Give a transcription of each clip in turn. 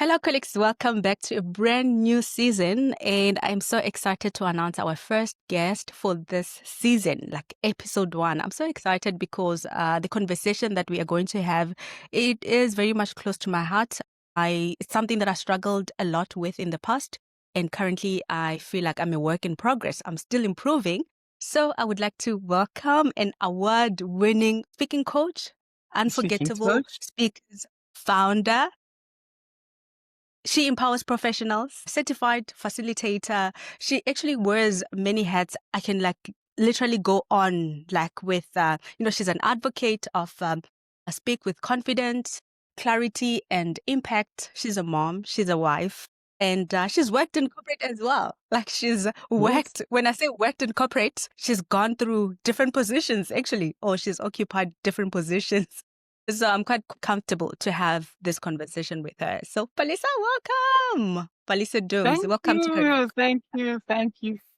Hello, colleagues. Welcome back to a brand new season. And I'm so excited to announce our first guest for this season, like episode 1. I'm so excited because the conversation that we are going to have, it is very much close to my heart. It's something that I struggled a lot with in the past. And currently, I feel like I'm a work in progress. I'm still improving. So I would like to welcome an award-winning speaking coach, Speaking Unforgettable coach. Speakers founder. She empowers professionals, certified facilitator. She actually wears many hats. I can literally go on with, she's an advocate of speak with confidence, clarity, and impact. She's a mom. She's a wife. And she's worked in corporate as well. She's Yes. worked, when I say worked in corporate, she's gone through different positions actually, or she's occupied different positions. So I'm quite comfortable to have this conversation with her. So Palesa, welcome. Palesa Dooms, Thank welcome to her. you.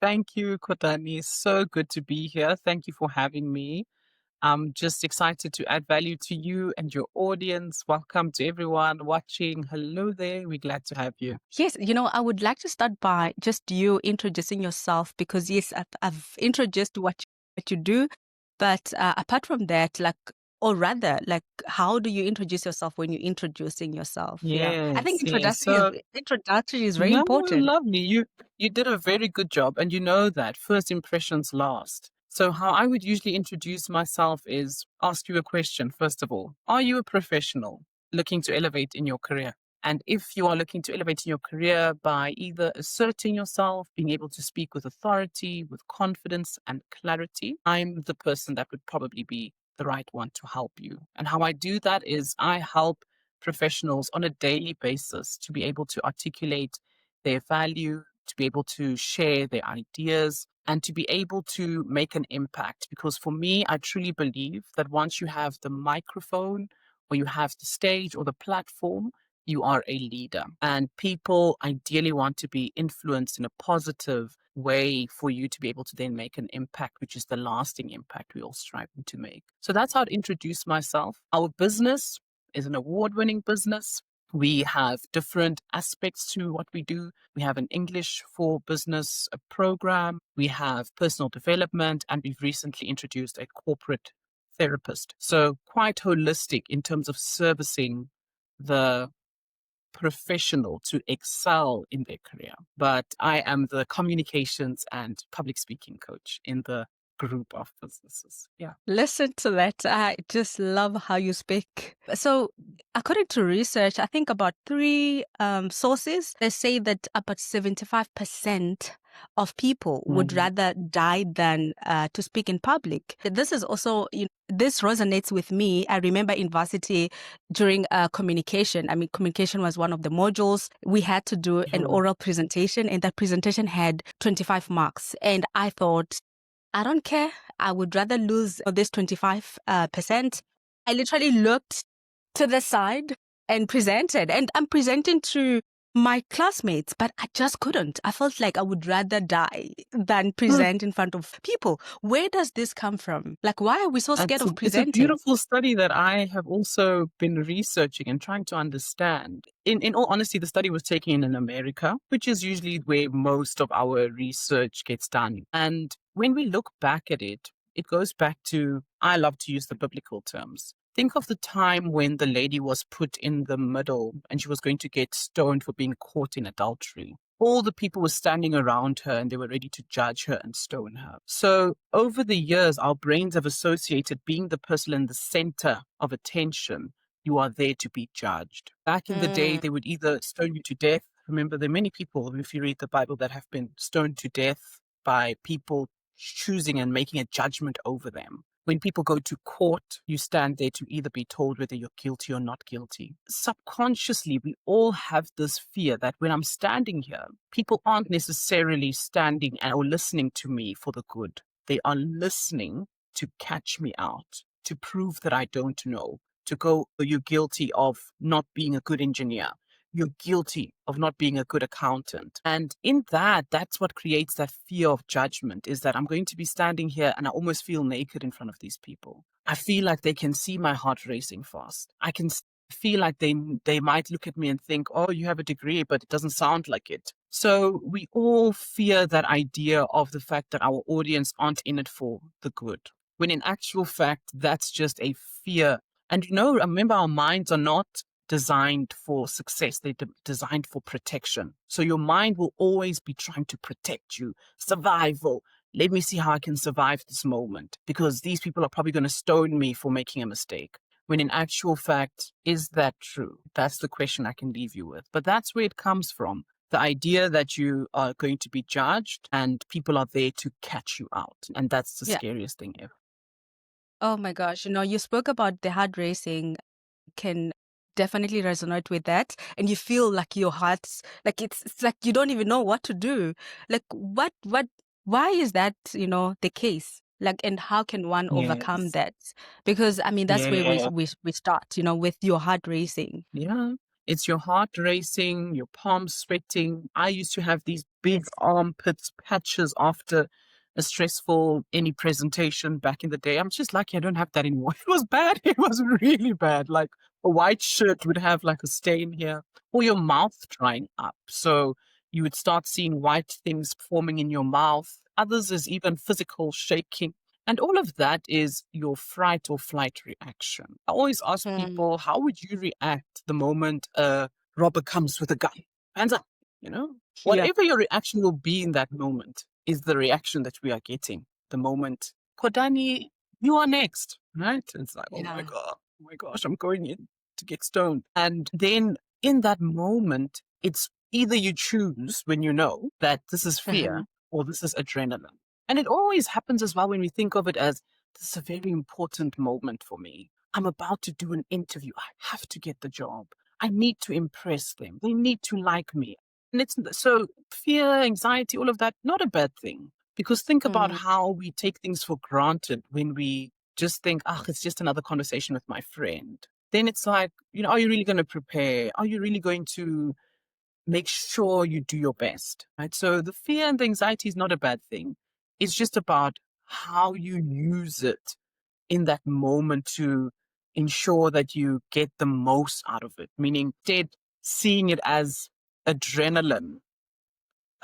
Thank you, Khodani. So good to be here. Thank you for having me. I'm just excited to add value to you and your audience. Welcome to everyone watching. Hello there. We're glad to have you. Yes, I would like to start by just you introducing yourself because yes, I've introduced what you do, but apart from that, how do you introduce yourself when you're introducing yourself? Yeah, I think Yes. So introductory is very no, important. lovely. You did a very good job, and you know that first impressions last. So how I would usually introduce myself is ask you a question first of all. Are you a professional looking to elevate in your career? And if you are looking to elevate in your career by either asserting yourself, being able to speak with authority, with confidence and clarity, I'm the person that would probably be the right one to help you. And how I do that is I help professionals on a daily basis to be able to articulate their value, to be able to share their ideas, and to be able to make an impact. Because for me, I truly believe that once you have the microphone or you have the stage or the platform, you are a leader. And people ideally want to be influenced in a positive way for you to be able to then make an impact, which is the lasting impact we're all striving to make. So that's how I'd introduce myself. Our business is an award-winning business. We have different aspects to what we do. We have an English for business program. We have personal development, and we've recently introduced a corporate therapist. So quite holistic in terms of servicing the professional to excel in their career. But I am the communications and public speaking coach in the group of businesses. Yeah. Listen to that. I just love how you speak. So, according to research, I think about three sources, they say that about 75% of people would Mhm. rather die than to speak in public. This is also, this resonates with me. I remember in varsity during communication. I mean, communication was one of the modules. We had to do an Mhm. oral presentation, and that presentation had 25 marks. And I thought, I don't care. I would rather lose this 25%. I literally looked to the side and presented, and I'm presenting to my classmates, but I just couldn't. I felt like I would rather die than present in front of people. Where does this come from? Why are we so scared of It's a presenting? beautiful study that I have also been researching and trying to understand. In all honesty, the study was taken in America, which is usually where most of our research gets done. And when we look back at it, it goes back to, I love to use the biblical terms. Think of the time when the lady was put in the middle and she was going to get stoned for being caught in adultery. All the people were standing around her and they were ready to judge her and stone her. So over the years, our brains have associated being the person in the center of attention. You are there to be judged. Back in the day, Mm. they would either stone you to death. Remember, there are many people, if you read the Bible, that have been stoned to death by people choosing and making a judgment over them. When people go to court, you stand there to either be told whether you're guilty or not guilty. Subconsciously, we all have this fear that when I'm standing here, people aren't necessarily standing or listening to me for the good. They are listening to catch me out, to prove that I don't know, to go, you're guilty of not being a good engineer. You're guilty of not being a good accountant. And in that, that's what creates that fear of judgment, is that I'm going to be standing here and I almost feel naked in front of these people. I feel like they can see my heart racing fast. I can feel like they might look at me and think, oh, you have a degree, but it doesn't sound like it. So we all fear that idea of the fact that our audience aren't in it for the good, when in actual fact, that's just a fear. And remember, our minds are not designed for success. They're designed for protection. So your mind will always be trying to protect you. Survival. Let me see how I can survive this moment, because these people are probably going to stone me for making a mistake. When in actual fact, is that true? That's the question I can leave you with. But that's where it comes from. The idea that you are going to be judged and people are there to catch you out. And that's the Yeah. scariest thing ever. Oh my gosh. You spoke about the heart racing. Can definitely resonate with that. And you feel like your heart's like it's like you don't even know what to do. Like why is that, the case? Like, and how can one overcome Yes. that? Because I mean that's where we Yeah. we, we start, with your heart racing. Yeah. It's your heart racing, your palms sweating. I used to have these big armpits patches after a stressful any presentation back in the day. I'm just lucky I don't have that anymore. It was bad. It was really bad. Like a white shirt would have like a stain here, or your mouth drying up. So you would start seeing white things forming in your mouth. Others is even physical shaking. And all of that is your fright or flight reaction. I always ask Mm. people, how would you react the moment a robber comes with a gun? Hands up, you know? Yeah. Whatever your reaction will be in that moment is the reaction that we are getting. The moment, Khodani, you are next, right? It's like, oh my Yeah. God, oh my gosh, I'm going in to get stoned. And then in that moment, it's either you choose when you know that this is Uh-huh. fear or this is adrenaline. And it always happens as well when we think of it as this is a very important moment for me. I'm about to do an interview. I have to get the job. I need to impress them. They need to like me. And it's so fear, anxiety, all of that, not a bad thing. Because think about Mm. how we take things for granted when we just think, ah, it's just another conversation with my friend. Then it's like, are you really going to prepare? Are you really going to make sure you do your best, right? So the fear and the anxiety is not a bad thing. It's just about how you use it in that moment to ensure that you get the most out of it, meaning instead seeing it as adrenaline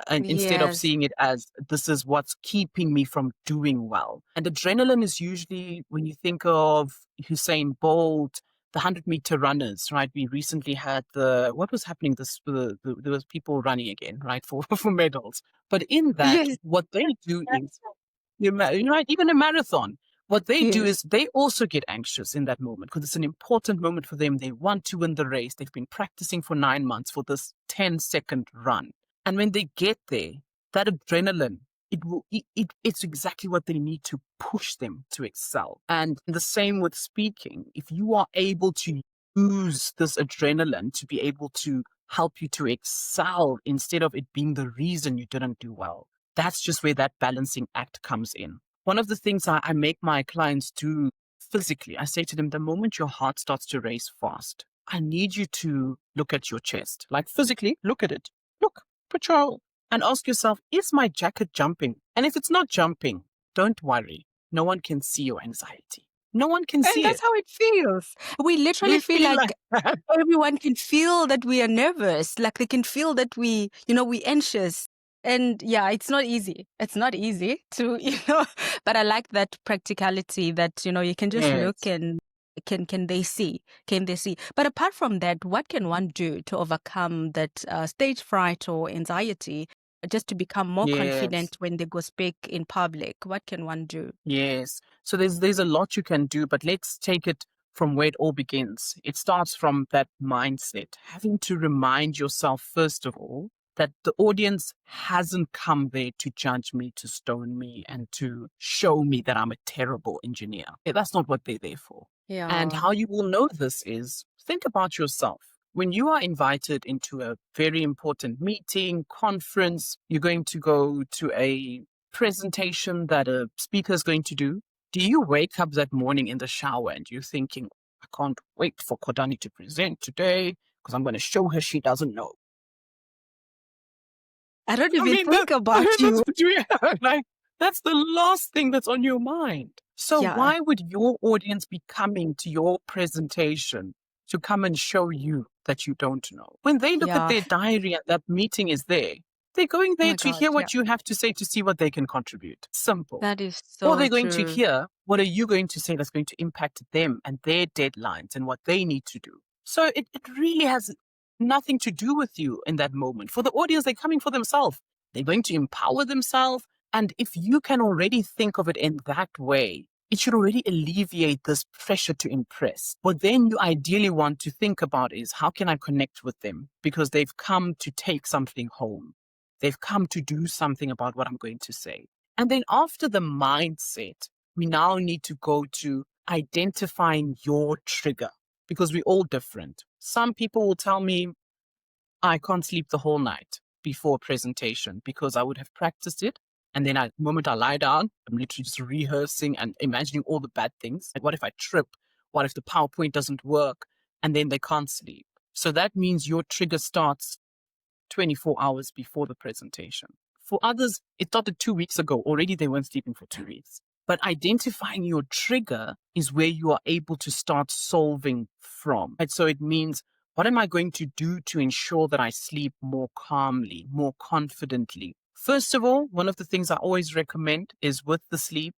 and instead of Yes. seeing it as this is what's keeping me from doing well. And adrenaline is usually when you think of Usain Bolt, the 100-meter runners, right? We recently had what was happening? There was people running again, right, for, for medals. But in that, Yes. what they do is, right, even a marathon, what they do Yes. is they also get anxious in that moment because it's an important moment for them. They want to win the race. They've been practicing for 9 months for this 10-second run. And when they get there, that adrenaline, it's exactly what they need to push them to excel. And the same with speaking. If you are able to use this adrenaline to be able to help you to excel instead of it being the reason you didn't do well, that's just where that balancing act comes in. One of the things I make my clients do physically, I say to them, the moment your heart starts to race fast, I need you to look at your chest, like physically look at it. Look, patrol, and ask yourself, is my jacket jumping? And if it's not jumping, don't worry. No one can see your anxiety. No one can And see that's it. how it feels. We literally We feel feel like like that. everyone can feel that we are nervous. Like they can feel that we anxious. And yeah, it's not easy. It's not easy to, but I like that practicality that, you can just look Yes, and can they see? Can they see? But apart from that, what can one do to overcome that stage fright or anxiety, just to become more yes. confident when they go speak in public? What can one do? Yes. So there's a lot you can do, but let's take it from where it all begins. It starts from that mindset, having to remind yourself, first of all, that the audience hasn't come there to judge me, to stone me, and to show me that I'm a terrible engineer. That's not what they're there for. And Yeah. how you will know this is think about yourself. When you are invited into a very important meeting, conference, you're going to go to a presentation that a speaker is going to do you wake up that morning in the shower and you're thinking, I can't wait for Khodani to present today because I'm going to show her she doesn't know? I don't I even mean, that, think about that's you. what you like. That's the last thing that's on your mind. So Yeah. why would your audience be coming to your presentation to come and show you that you don't know. When they look at Yeah. their diary and that meeting is there, they're going Oh there my to God. hear Yeah. what you have to say to see what they can contribute. Simple. That is Or so they're going to true. hear what are you going to say that's going to impact them and their deadlines and what they need to do. So it really has nothing to do with you in that moment. For the audience, they're coming for themselves. They're going to empower themselves. And if you can already think of it in that way, it should already alleviate this pressure to impress. What then you ideally want to think about is how can I connect with them? Because they've come to take something home. They've come to do something about what I'm going to say. And then after the mindset, we now need to go to identifying your trigger because we're all different. Some people will tell me, I can't sleep the whole night before presentation because I would have practiced it. And then the moment I lie down, I'm literally just rehearsing and imagining all the bad things. Like, what if I trip? What if the PowerPoint doesn't work? And then they can't sleep. So that means your trigger starts 24 hours before the presentation. For others, it started 2 weeks ago. Already they weren't sleeping for 2 weeks. But identifying your trigger is where you are able to start solving from. And so it means, what am I going to do to ensure that I sleep more calmly, more confidently? First of all, one of the things I always recommend is with the sleep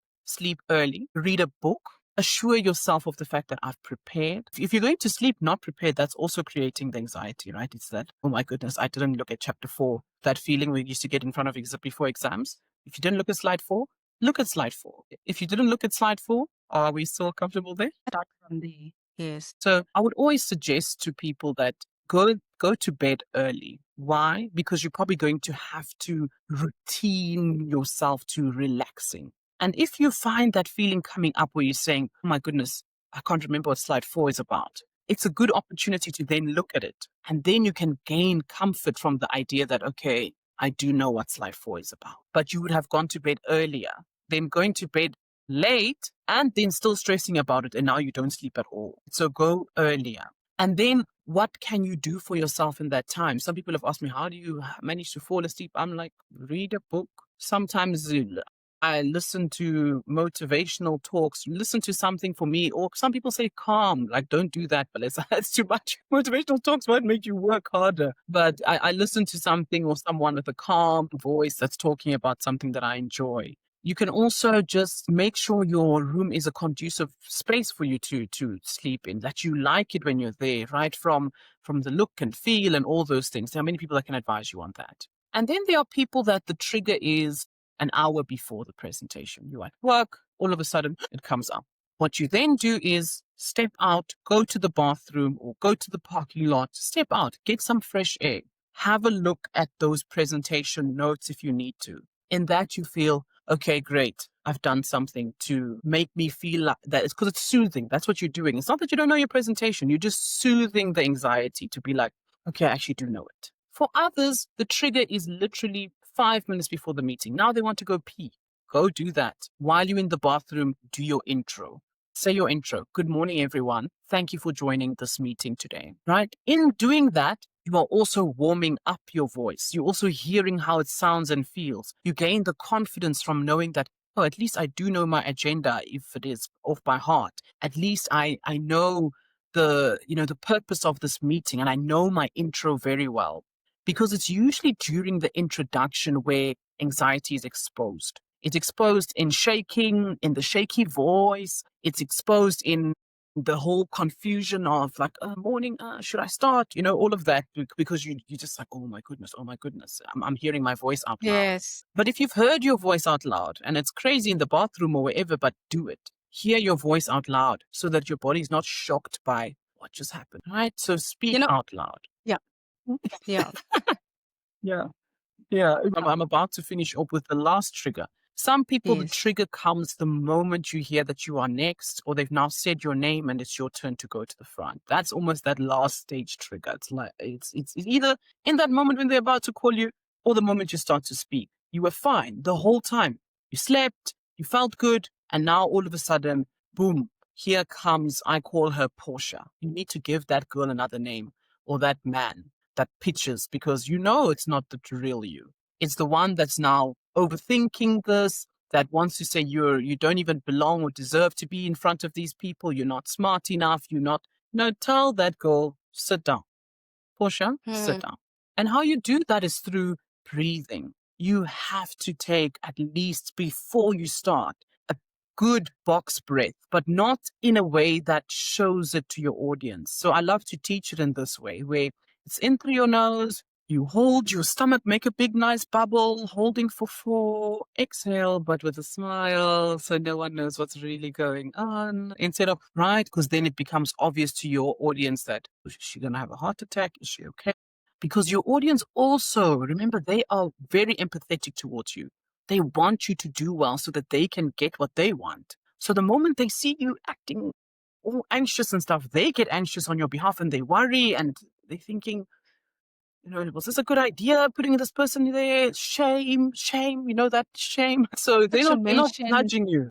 early, read a book. Assure yourself of the fact that I've prepared. If you're going to sleep not prepared, that's also creating the anxiety, right? It's that, oh my goodness, I didn't look at chapter 4. That feeling we used to get in front of before exams. If you didn't look at slide 4, look at slide 4. If you didn't look at slide 4, are we still comfortable there? Start from there. Yes. So I would always suggest to people that go to bed early. Why? Because you're probably going to have to routine yourself to relaxing. And if you find that feeling coming up where you're saying, oh my goodness, I can't remember what slide 4 is about, it's a good opportunity to then look at it. And then you can gain comfort from the idea that, okay, I do know what slide 4 is about. But you would have gone to bed earlier. Then going to bed late and then still stressing about it. And now you don't sleep at all. So go earlier. And then what can you do for yourself in that time? Some people have asked me, how do you manage to fall asleep? I'm like, read a book. Sometimes I listen to motivational talks, listen to something for me, or some people say calm, like don't do that, but it's too much. Motivational talks won't make you work harder. But I listen to something or someone with a calm voice that's talking about something that I enjoy. You can also just make sure your room is a conducive space for you to sleep in, that you like it when you're there, right? From the look and feel and all those things. There are many people that can advise you on that. And then there are people that the trigger is an hour before the presentation. You're at work, all of a sudden it comes up. What you then do is step out, go to the bathroom or go to the parking lot, step out, get some fresh air, have a look at those presentation notes if you need to. In that you feel, okay, great. I've done something to make me feel like that. It's because it's soothing. That's what you're doing. It's not that you don't know your presentation. You're just soothing the anxiety to be like, okay, I actually do know it. For others, the trigger is literally 5 minutes before the meeting. Now they want to go pee. Go do that. While you're in the bathroom, do your intro. Say your intro. Good morning, everyone. Thank you for joining this meeting today. Right? In doing that, you are also warming up your voice. You're also hearing how it sounds and feels. You gain the confidence from knowing that, oh, at least I do know my agenda if it is off by heart. At least I know the purpose of this meeting and I know my intro very well. Because it's usually during the introduction where anxiety is exposed. It's exposed in shaking, in the shaky voice. It's exposed in the whole confusion of like, morning, should I start? All of that because you're just like, oh my goodness, I'm hearing my voice out loud. Yes. But if you've heard your voice out loud and it's crazy in the bathroom or wherever, but do it. Hear your voice out loud so that your body's not shocked by what just happened, right? So speak You know, out loud. yeah, yeah, Yeah. Yeah, I'm about to finish up with the last trigger. Some people, the yes. trigger comes the moment you hear that you are next, or they've now said your name and it's your turn to go to the front. That's almost that last stage trigger. It's like it's either in that moment when they're about to call you, or the moment you start to speak. You were fine the whole time. You slept, you felt good, and now all of a sudden, boom! Here comes. I call her Portia. You need to give that girl another name, or that man that pitches because it's not the real you. It's the one that's now overthinking this, that wants to say you don't even belong or deserve to be in front of these people. You're not smart enough. You're not. No, tell that girl, sit down. Portia, sit Hmm. down. And how you do that is through breathing. You have to take, at least before you start, a good box breath, but not in a way that shows it to your audience. So I love to teach it in this way, where it's in through your nose, you hold your stomach, make a big, nice bubble, holding for 4, exhale, but with a smile, so no one knows what's really going on. Instead of, right, because then it becomes obvious to your audience that, is she going to have a heart attack? Is she okay? Because your audience also, remember, they are very empathetic towards you. They want you to do well so that they can get what they want. So the moment they see you acting all anxious and stuff, they get anxious on your behalf and they worry and they're thinking, was this a good idea putting this person there? Shame, shame, that shame. So they're That you not mentioned. judging you.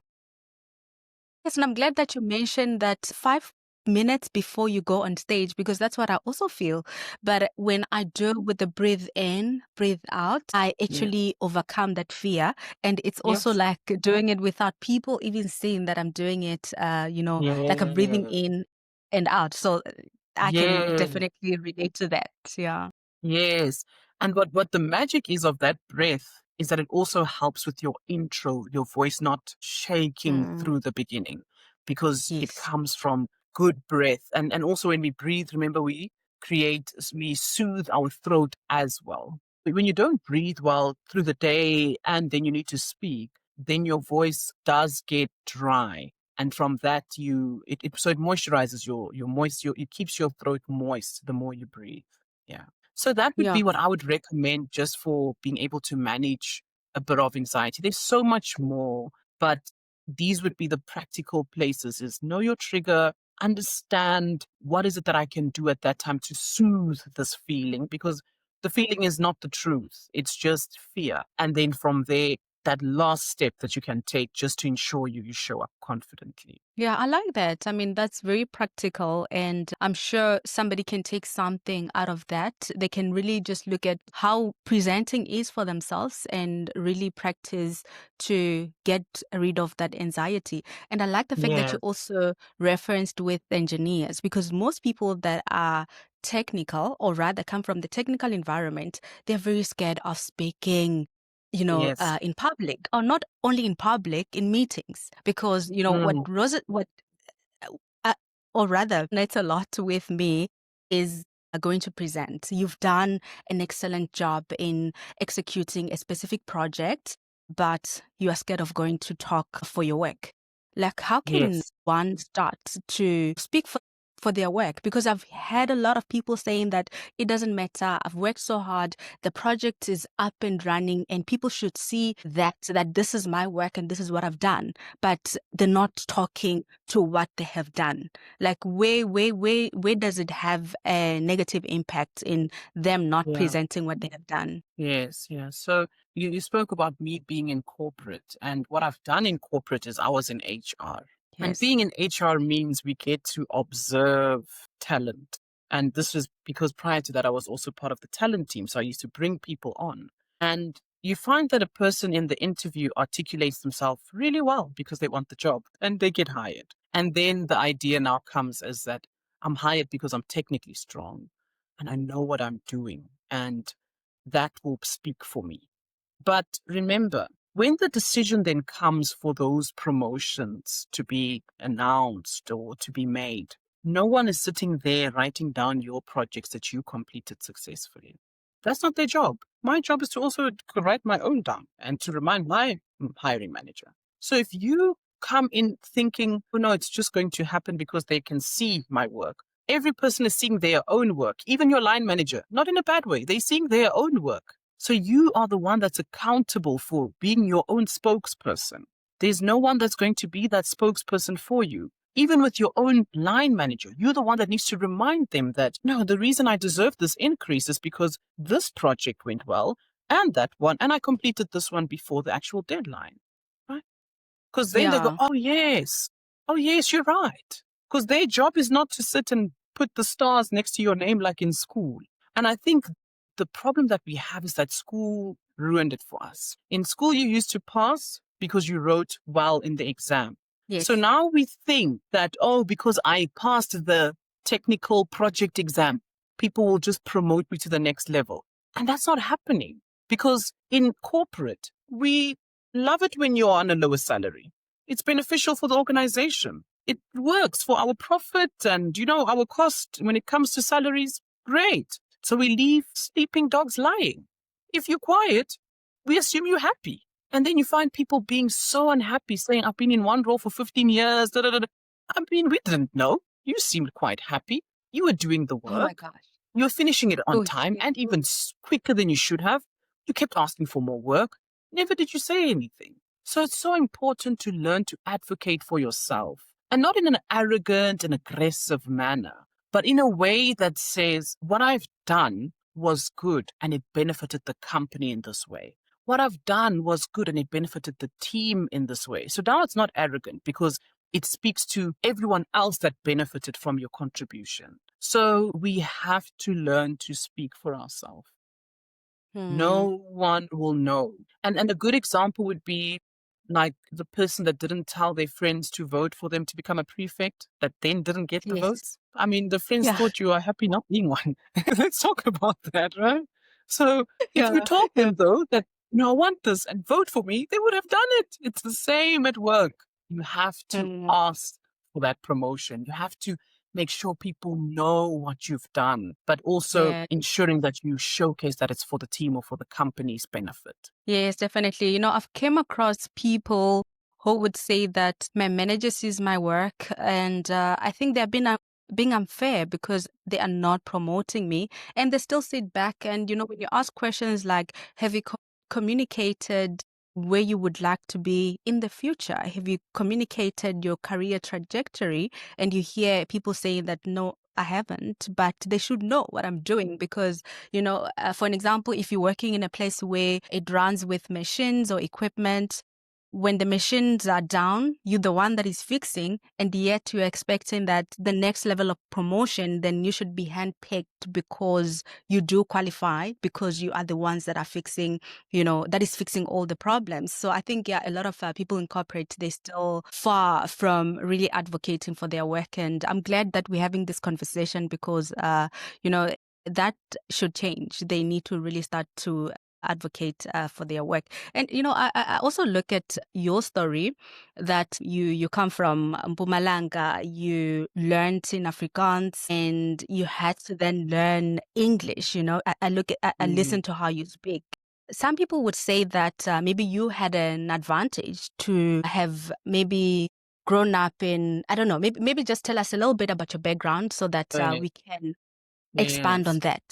Yes, and I'm glad that you mentioned that 5 minutes before you go on stage, because that's what I also feel. But when I do with the breathe in, breathe out, I Yes. actually overcome that fear. And it's also Yes. like doing it without people even seeing that I'm doing it, like I'm breathing Yeah. in and out. So I can Yeah. definitely relate to that. Yeah. Yes. And what the magic is of that breath is that it also helps with your intro, your voice not shaking Mm, through the beginning, because it yes. comes from good breath. And also when we breathe, remember we soothe our throat as well. But when you don't breathe well through the day and then you need to speak, then your voice does get dry. And from that so it moisturizes it keeps your throat moist the more you breathe. Yeah. So that would Yeah. be what I would recommend just for being able to manage a bit of anxiety. There's so much more, but these would be the practical places is know your trigger, understand what is it that I can do at that time to soothe this feeling, because the feeling is not the truth. It's just fear. And then from there, that last step that you can take just to ensure you show up confidently. Yeah, I like that. I mean, that's very practical, and I'm sure somebody can take something out of that. They can really just look at how presenting is for themselves and really practice to get rid of that anxiety. And I like the fact that Yeah. you also referenced with engineers, because most people that are technical, or rather come from the technical environment, they're very scared of speaking, Yes. in public, or not only in public, in meetings, because, Mm. uh, uh, or rather, it's a lot with me, is going to present. You've done an excellent job in executing a specific project, but you are scared of going to talk for your work. Like, how can Yes. one start to speak for their work? Because I've had a lot of people saying that it doesn't matter. I've worked so hard. The project is up and running, and people should see that this is my work and this is what I've done. But they're not talking to what they have done. Like, where does it have a negative impact in them not Yeah. presenting what they have done? Yes, yeah. So you spoke about me being in corporate, and what I've done in corporate is I was in HR. And Yes. being in HR means we get to observe talent. And this was because prior to that, I was also part of the talent team. So I used to bring people on. And you find that a person in the interview articulates themselves really well because they want the job and they get hired. And then the idea now comes as that I'm hired because I'm technically strong and I know what I'm doing. And that will speak for me. But remember, when the decision then comes for those promotions to be announced or to be made, no one is sitting there writing down your projects that you completed successfully. That's not their job. My job is to also write my own down and to remind my hiring manager. So if you come in thinking, oh no, it's just going to happen because they can see my work. Every person is seeing their own work, even your line manager, not in a bad way. They're seeing their own work. So you are the one that's accountable for being your own spokesperson. There's no one that's going to be that spokesperson for you. Even with your own line manager, you're the one that needs to remind them that, no, the reason I deserve this increase is because this project went well and that one, and I completed this one before the actual deadline. Right? Because then they go, Yeah. oh, yes, you're right. Because their job is not to sit and put the stars next to your name like in school. And I think the problem that we have is that school ruined it for us. In school, you used to pass because you wrote well in the exam. So Yes. now we think that, oh, because I passed the technical project exam, people will just promote me to the next level. And that's not happening because in corporate, we love it when you're on a lower salary. It's beneficial for the organization. It works for our profit and, our cost when it comes to salaries. Great. So we leave sleeping dogs lying. If you're quiet, we assume you're happy. And then you find people being so unhappy, saying, I've been in one role for 15 years. Da, da, da, da. I mean, we didn't know. You seemed quite happy. You were doing the Oh my work. gosh. You were finishing it on Oh, time yeah. and even quicker than you should have. You kept asking for more work. Never did you say anything. So it's so important to learn to advocate for yourself and not in an arrogant and aggressive manner, but in a way that says, what I've done was good and it benefited the company in this way. What I've done was good and it benefited the team in this way. So now it's not arrogant because it speaks to everyone else that benefited from your contribution. So we have to learn to speak for ourselves. Hmm. No one will know. And a good example would be like the person that didn't tell their friends to vote for them to become a prefect, that then didn't get the Yes. votes. I mean, the friends Yeah. thought you are happy not being one. Let's talk about that, right? So if you Yeah. told Yeah. them, though, that, I want this and vote for me, they would have done it. It's the same at work. You have to Hmm. ask for that promotion. You have to make sure people know what you've done, but also Yeah. ensuring that you showcase that it's for the team or for the company's benefit. Yes, definitely. I've came across people who would say that my manager sees my work, and I think they're being unfair because they are not promoting me, and they still sit back. And when you ask questions like, "Have you communicated where you would like to be in the future? Have you communicated your career trajectory?" And you hear people saying that, "No, I haven't," but they should know what I'm doing because for an example, if you're working in a place where it runs with machines or equipment, when the machines are down, you're the one that is fixing, and yet you're expecting that the next level of promotion, then you should be handpicked because you do qualify, because you are the ones that are fixing, that is fixing all the problems. So I think, yeah, a lot of people in corporate, they're still far from really advocating for their work. And I'm glad that we're having this conversation because, that should change. They need to really start to advocate for their work. And I also look at your story that you come from Mpumalanga, you learned in Afrikaans, and you had to then learn English. I look at I Mm, listen to how you speak. Some people would say that maybe you had an advantage to have maybe grown up in, I don't know, maybe just tell us a little bit about your background so that right. we can expand Yes. on that.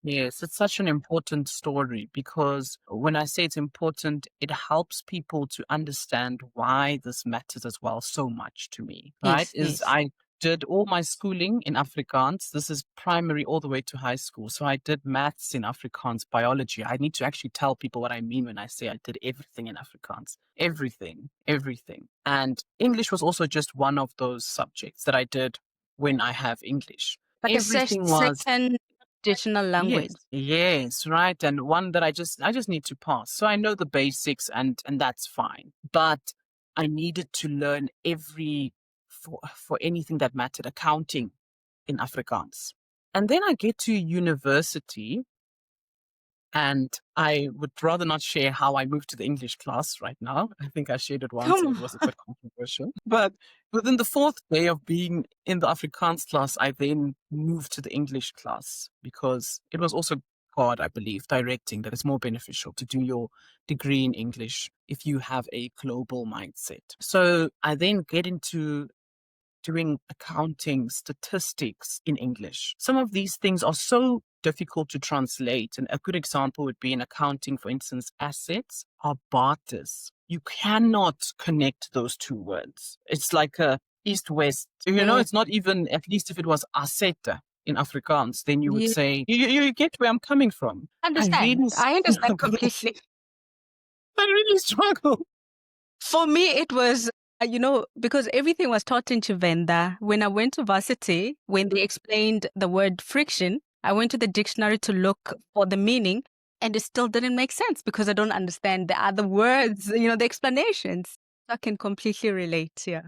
Yes, it's such an important story because when I say it's important, it helps people to understand why this matters as well so much to me, right? Yes, Is yes. I did all my schooling in Afrikaans. This is primary all the way to high school. So I did maths in Afrikaans, biology. I need to actually tell people what I mean when I say I did everything in Afrikaans. Everything, everything. And English was also just one of those subjects that I did when I have English. Like a Everything was second additional yes, language. yes, right. And one that I just need to pass. So I know the basics and that's fine. But I needed to learn for anything that mattered, accounting in Afrikaans. And then I get to university and I would rather not share how I moved to the English class right now. I think I shared it once and it Come was a bit controversial. But within the fourth day of being in the Afrikaans class, I then moved to the English class because it was also God, I believe, directing that it's more beneficial to do your degree in English if you have a global mindset. So I then get into doing accounting, statistics in English. Some of these things are so difficult to translate. And a good example would be in accounting, for instance, assets are barters. You cannot connect those two words. It's like a east-west. on. It's not even, at least if it was asset in Afrikaans, then you would You say, you get where I'm coming from. I really understand. I understand struggle. completely. I really struggle. For me, it was, because everything was taught in Chivenda. When I went to varsity, when they explained the word friction, I went to the dictionary to look for the meaning, and it still didn't make sense because I don't understand the other words, the explanations. I can completely relate. Yeah.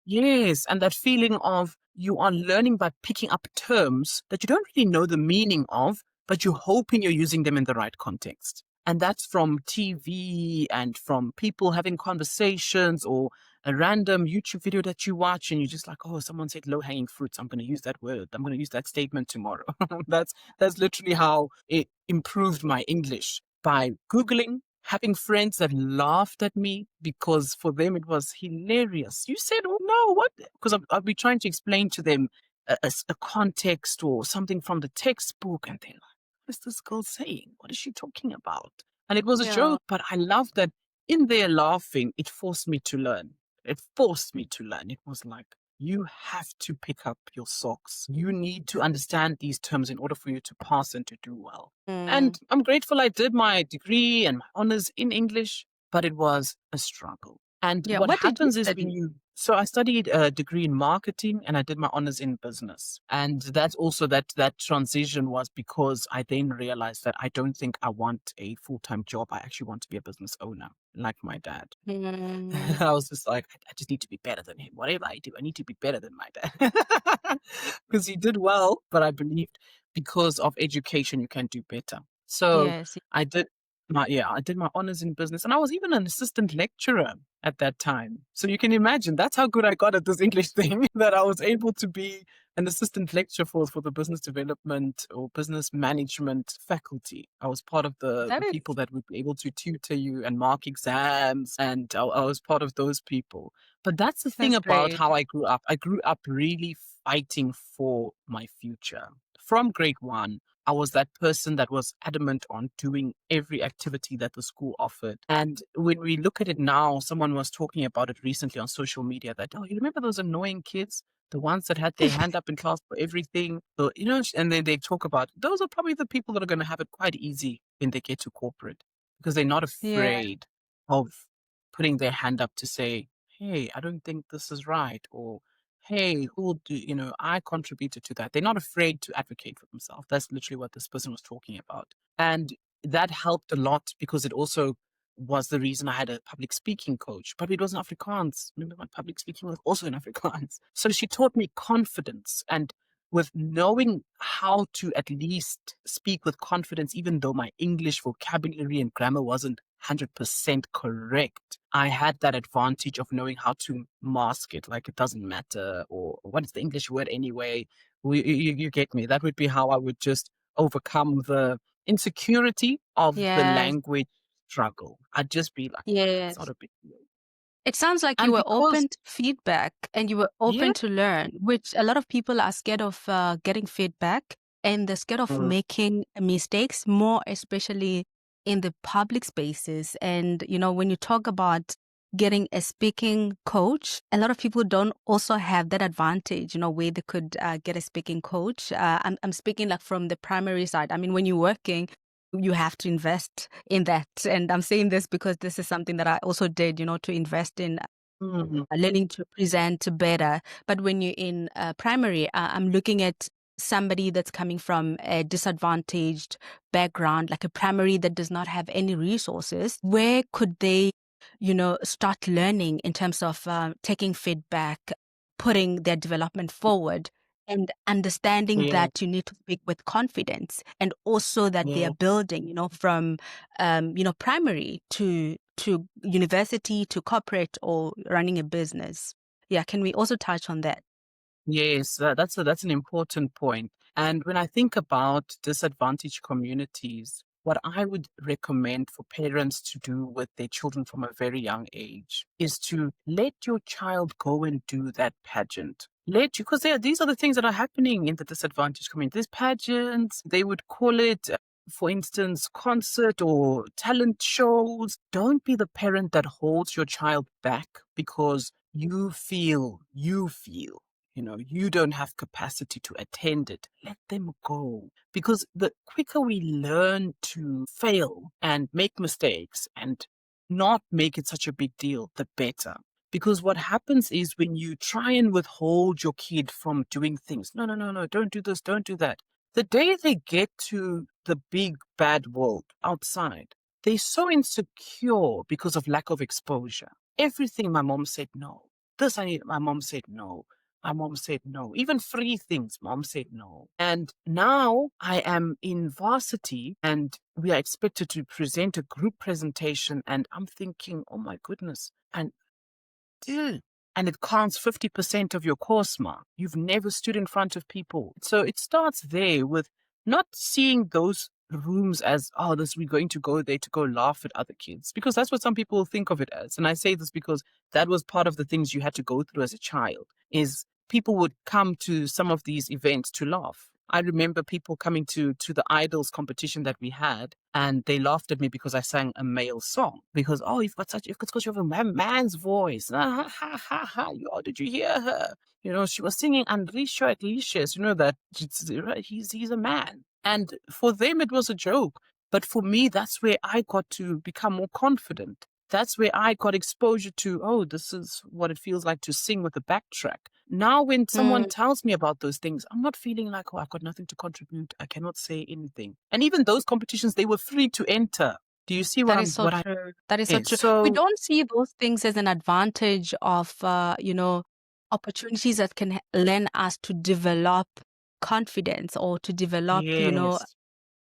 Yes, and that feeling of you are learning by picking up terms that you don't really know the meaning of, but you're hoping you're using them in the right context. And that's from TV and from people having conversations or a random YouTube video that you watch and you're just like, oh, someone said low hanging fruits. I'm going to use that word. I'm going to use that statement tomorrow. That's literally how it improved my English, by Googling, having friends that laughed at me because for them it was hilarious. You said, oh no, what? Because I'll be trying to explain to them a context or something from the textbook and they're like, what is this girl saying? What is she talking about? And it was a Yeah. joke, but I love that in their laughing, it forced me to learn. It forced me to learn. It was like, you have to pick up your socks. You need to understand these terms in order for you to pass and to do well. Mm. And I'm grateful I did my degree and my honors in English, but it was a struggle. And Yeah. what What did you happens is study? so I studied a degree in marketing and I did my honors in business. And that's also that transition was because I then realized that I don't think I want a full-time job. I actually want to be a business owner, like my dad. Mm. I was just like, I just need to be better than him. Whatever I do, I need to be better than my dad. Because he did well, but I believed because of education, you can do better. So Yes. I did I did my honors in business and I was even an assistant lecturer at that time. So you can imagine that's how good I got at this English thing that I was able to be an assistant lecturer for the business development or business management faculty. I was part of That the is people that would be able to tutor you and mark exams, and I was part of those people. But that's the thing that's about great. how I grew up. I grew up really fighting for my future. From grade one, I was that person that was adamant on doing every activity that the school offered. And when we look at it now, someone was talking about it recently on social media that, oh, you remember those annoying kids? The ones that had their hand up in class for everything, and then they talk about those are probably the people that are going to have it quite easy when they get to corporate because they're not Yeah. afraid of putting their hand up to say, hey, I don't think this is right, or hey, who do I contributed to that. They're not afraid to advocate for themselves. That's literally what this person was talking about. And that helped a lot because it also was the reason I had a public speaking coach, but it wasn't Afrikaans. Remember, my public speaking was also in Afrikaans. So she taught me confidence and with knowing how to at least speak with confidence, even though my English vocabulary and grammar wasn't 100% correct, I had that advantage of knowing how to mask it, like it doesn't matter, or what is the English word anyway? You get me. That would be how I would just overcome the insecurity of the Yes. language struggle. I'd just be like, it's not Yes. a big deal. It sounds like you And were because, open to feedback and you were yeah, open to learn, which a lot of people are scared of getting feedback and they're scared of mm, making mistakes, more especially in the public spaces. And, when you talk about getting a speaking coach, a lot of people don't also have that advantage, where they could get a speaking coach. I'm speaking like from the primary side. I mean, when you're working, you have to invest in that. And I'm saying this because this is something that I also did, to invest in mm, learning to present better. But when you're in primary, I'm looking at somebody that's coming from a disadvantaged background, like a primary that does not have any resources. Where could they, start learning in terms of taking feedback, putting their development forward? And understanding yeah, that you need to speak with confidence, and also that they are yeah. building, from primary to university to corporate or running a business. Yeah, can we also touch on that? Yes, that's an important point. And when I think about disadvantaged communities, what I would recommend for parents to do with their children from a very young age is to let your child go and do that pageant. Let you, because these are the things that are happening in the disadvantaged community. There's pageants, they would call it, for instance, concert or talent shows. Don't be the parent that holds your child back because you feel you don't have capacity to attend it. Let them go. Because the quicker we learn to fail and make mistakes and not make it such a big deal, the better. Because what happens is when you try and withhold your kid from doing things, no, no, no, no, don't do this, don't do that. The day they get to the big bad world outside, they're so insecure because of lack of exposure. Everything my mom said no. This I need, my mom said no. My mom said no. Even free things, mom said no. And now I am in varsity and we are expected to present a group presentation. And I'm thinking, oh my goodness. Dude, and it counts 50% of your course mark. You've never stood in front of people. So it starts there with not seeing those rooms as, oh, this we're going to go there to go laugh at other kids, because that's what some people think of it as. And I say this because that was part of the things you had to go through as a child, is people would come to some of these events to laugh. I remember people coming to the idols competition that we had, and they laughed at me because I sang a male song. Because, oh, because you have a man's voice. Ah, ha, ha, ha, ha. Oh, did you hear her? You know, she was singing Andrisho Iglesias. You know that he's a man. And for them, it was a joke. But for me, that's where I got to become more confident. That's where I got exposure to, oh, this is what it feels like to sing with a backtrack. Now, when someone Mm, tells me about those things, I'm not feeling like, oh, I've got nothing to contribute. I cannot say anything. And even those competitions, they were free to enter. Do you see that is so what I true. That is so is? true. We So, don't see those things as an advantage of, opportunities that can lend us to develop confidence or to develop, yes,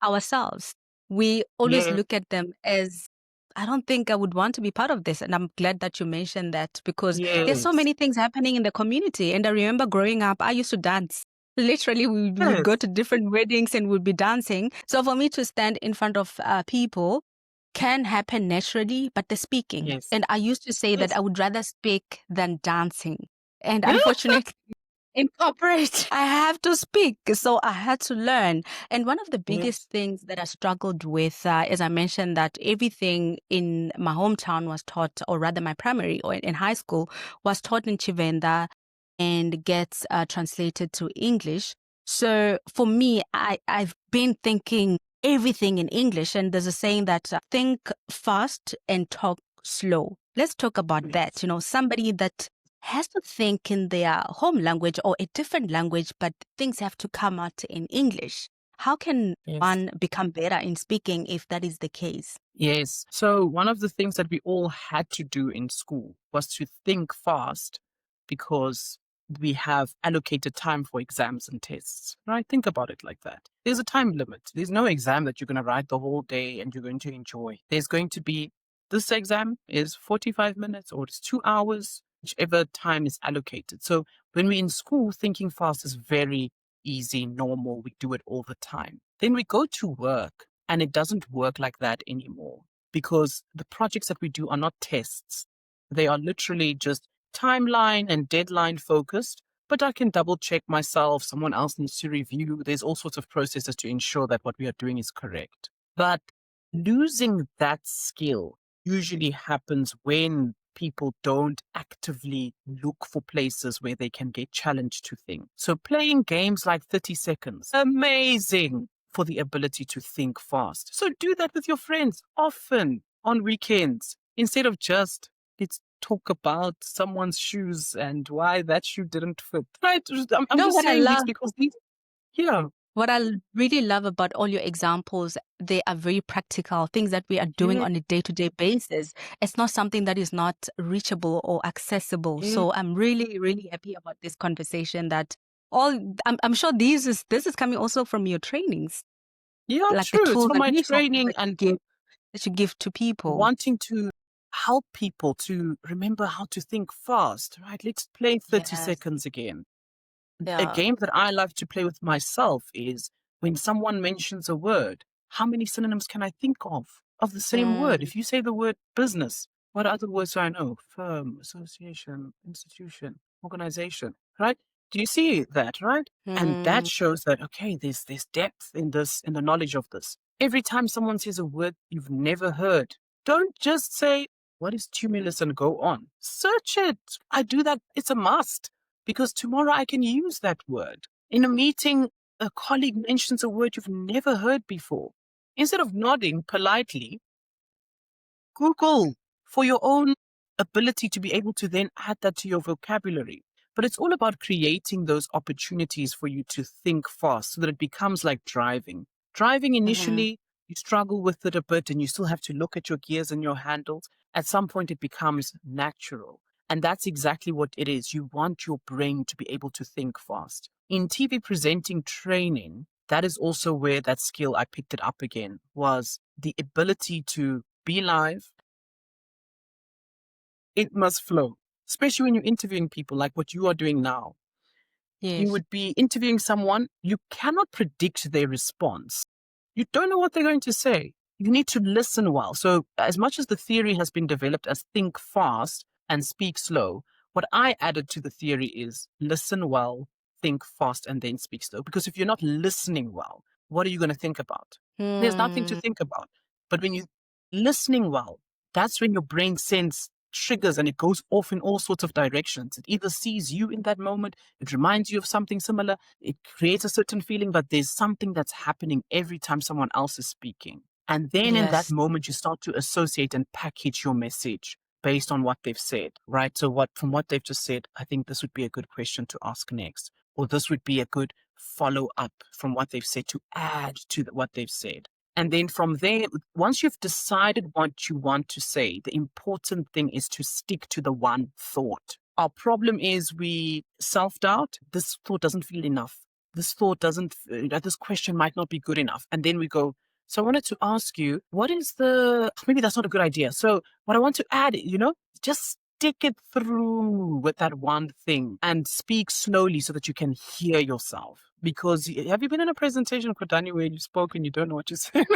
ourselves. We always yes, look at them as, I don't think I would want to be part of this. And I'm glad that you mentioned that, because there's so yes, many things happening in the community. And I remember growing up, I used to dance. Literally, we would go yes, to different weddings and would be dancing. So for me to stand in front of people can happen naturally, but the speaking. yes, And I used to say that yes. I would rather speak than dancing. And unfortunately, in corporate, I have to speak. So I had to learn. And one of the Yes, biggest things that I struggled with, as I mentioned, that everything in my hometown was taught, or rather my primary or in high school was taught in Chivenda and gets translated to English. So for me, I've been thinking everything in English. And there's a saying that think fast and talk slow. Let's talk about that. yes, Somebody that has to think in their home language or a different language, but things have to come out in English. How can yes. one become better in speaking if that is the case? Yes. So one of the things that we all had to do in school was to think fast, because we have allocated time for exams and tests, right? Think about it like that. There's a time limit. There's no exam that you're going to write the whole day and you're going to enjoy. There's going to be, this exam is 45 minutes or it's 2 hours, whichever time is allocated. So when we're in school, thinking fast is very easy, normal. We do it all the time. Then we go to work and it doesn't work like that anymore, because the projects that we do are not tests. They are literally just timeline and deadline focused, but I can double check myself. Someone else needs to review. There's all sorts of processes to ensure that what we are doing is correct. But losing that skill usually happens when people don't actively look for places where they can get challenged to think. So playing games like 30 seconds, amazing for the ability to think fast. So do that with your friends often on weekends, instead of just, let's talk about someone's shoes and why that shoe didn't fit. Right? I'm No, just what I saying these love, because these, yeah, what I really love about all your examples, they are very practical, things that we are doing yeah, on a day-to-day basis. It's not something that is not reachable or accessible. yeah, So I'm really, really happy about this conversation that I'm sure this is coming also from your trainings, yeah, like the true. It's tools from and my resources training that you and give to people. wanting to help people to remember how to think fast, right? Let's play 30 Yes. seconds again. A Yeah. game that I love to play with myself is when someone mentions a word, how many synonyms can I think of the same word? Mm, If you say the word business, what other words do I know? Firm, association, institution, organization, right? Do you see that, right? And that mm. shows that, okay, there's depth in this, in the knowledge of this. Every time someone says a word you've never heard, don't just say, what is tumulus, and go on. Search it. I do that. It's a must, because tomorrow I can use that word. In a meeting, a colleague mentions a word you've never heard before. Instead of nodding politely, Google for your own ability to be able to then add that to your vocabulary. But it's all about creating those opportunities for you to think fast so that it becomes like driving. Driving Mhm. initially, you struggle with it a bit and you still have to look at your gears and your handles. At some point, it becomes natural. And that's exactly what it is. You want your brain to be able to think fast. In TV presenting training, that is also where that skill I picked it up again, was the ability to be live. It must flow, especially when you're interviewing people like what you are doing now. You Yes. would be interviewing someone, you cannot predict their response. You don't know what they're going to say. You need to listen well. So, as much as the theory has been developed as think fast and speak slow, what I added to the theory is listen well, think fast, and then speak slow. Because if you're not listening well, what are you going to think about? There's nothing to Hmm. think about. But when you're listening well, that's when your brain sends triggers and it goes off in all sorts of directions. It either sees you in that moment, it reminds you of something similar, it creates a certain feeling, but there's something that's happening every time someone else is speaking. And then in that Yes. moment, you start to associate and package your message based on what they've said, right? So from what they've just said, I think this would be a good question to ask next, or this would be a good follow up from what they've said to add to what they've said. And then from there, once you've decided what you want to say, the important thing is to stick to the one thought. Our problem is we self-doubt. This thought doesn't feel enough. This thought doesn't, this question might not be good enough. And then we go, so I wanted to ask you, maybe that's not a good idea. So what I want to add, just stick it through with that one thing and speak slowly so that you can hear yourself. Because have you been in a presentation, Khodani, where you spoke and you don't know what you're saying?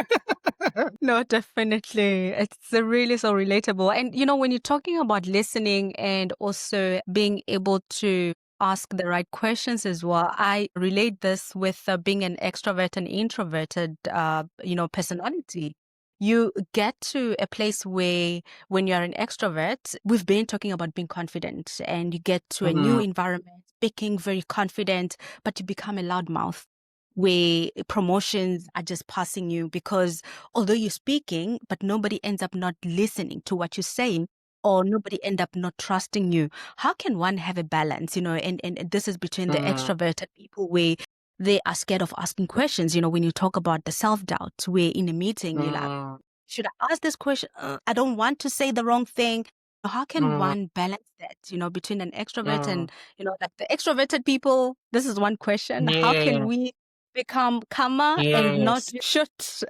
No, definitely. It's really so relatable. And, when you're talking about listening and also being able to ask the right questions as well, I relate this with being an extrovert and introverted, personality. You get to a place where when you're an extrovert, we've been talking about being confident, and you get to a new Mm, environment, speaking very confident, but you become a loudmouth where promotions are just passing you because although you're speaking, but nobody ends up not listening to what you're saying, or nobody end up not trusting you. How can one have a balance, and this is between the mm, extroverted people where they are scared of asking questions, when you talk about the self-doubt, where in a meeting, you're like, mm, should I ask this question? I don't want to say the wrong thing. How can mm, one balance that, between an extrovert mm. and, like the extroverted people? This is one question. How can Yeah, we become calmer and not yes, shoot,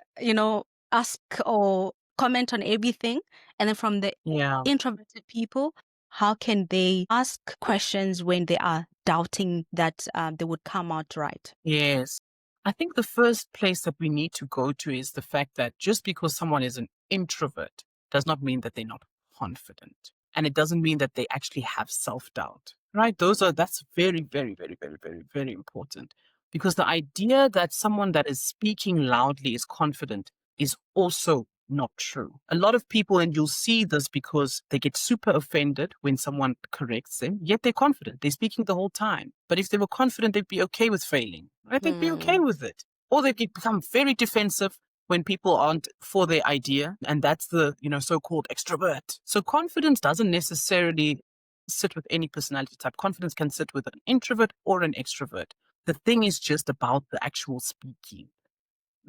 ask or comment on everything? And then from the yeah. introverted people, how can they ask questions when they are doubting that they would come out right? Yes. I think the first place that we need to go to is the fact that just because someone is an introvert does not mean that they're not confident. And it doesn't mean that they actually have self-doubt, right? That's very, very, very, very, very, very important. Because the idea that someone that is speaking loudly is confident is also not true. A lot of people, and you'll see this because they get super offended when someone corrects them, yet they're confident. They're speaking the whole time. But if they were confident, they'd be okay with failing, right? They'd be okay Hmm. with it. Or they could become very defensive when people aren't for their idea. And that's the, so-called extrovert. So confidence doesn't necessarily sit with any personality type. Confidence can sit with an introvert or an extrovert. The thing is just about the actual speaking.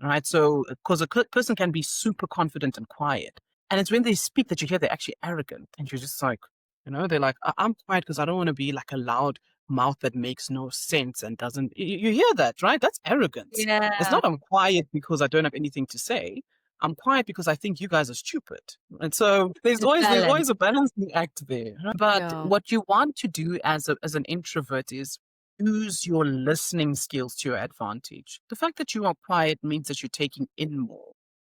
Right. So, because person can be super confident and quiet. And it's when they speak that you hear they're actually arrogant. And you're just like, they're like, I'm quiet because I don't want to be like a loud mouth that makes no sense and doesn't. You hear that, right? That's arrogance. It's Yeah, not I'm quiet because I don't have anything to say. I'm quiet because I think you guys are stupid. And so the there's balance. always a balancing act there. Right? But Yeah. what you want to do as an introvert is use your listening skills to your advantage. The fact that you are quiet means that you're taking in more.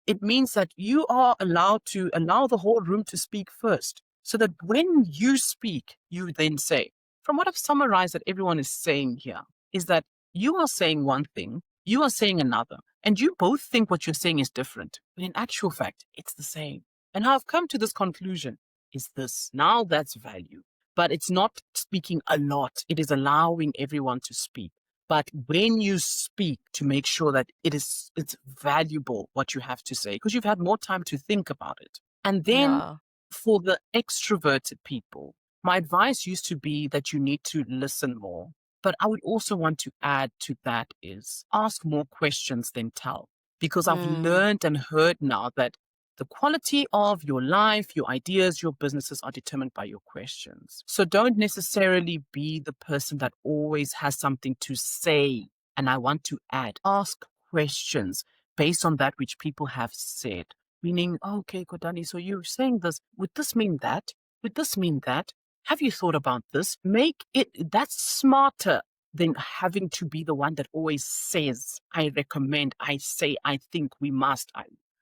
It means that you are allowed to allow the whole room to speak first, so that when you speak, you then say. From what I've summarized that everyone is saying here, is that you are saying one thing, you are saying another, and you both think what you're saying is different, but in actual fact, it's the same. And how I've come to this conclusion is this. Now that's value. But it's not speaking a lot. It is allowing everyone to speak. But when you speak, to make sure that it's valuable what you have to say, because you've had more time to think about it. And then Yeah. for the extroverted people, my advice used to be that you need to listen more. But I would also want to add to that is ask more questions than tell. Because I've Mm. learned and heard now that The quality of your life, your ideas, your businesses are determined by your questions. So don't necessarily be the person that always has something to say. And I want to add, ask questions based on that which people have said. Meaning, okay, Khodani, so you're saying this. Would this mean that? Would this mean that? Have you thought about this? Make it, that's smarter than having to be the one that always says, I recommend, I say, I think we must.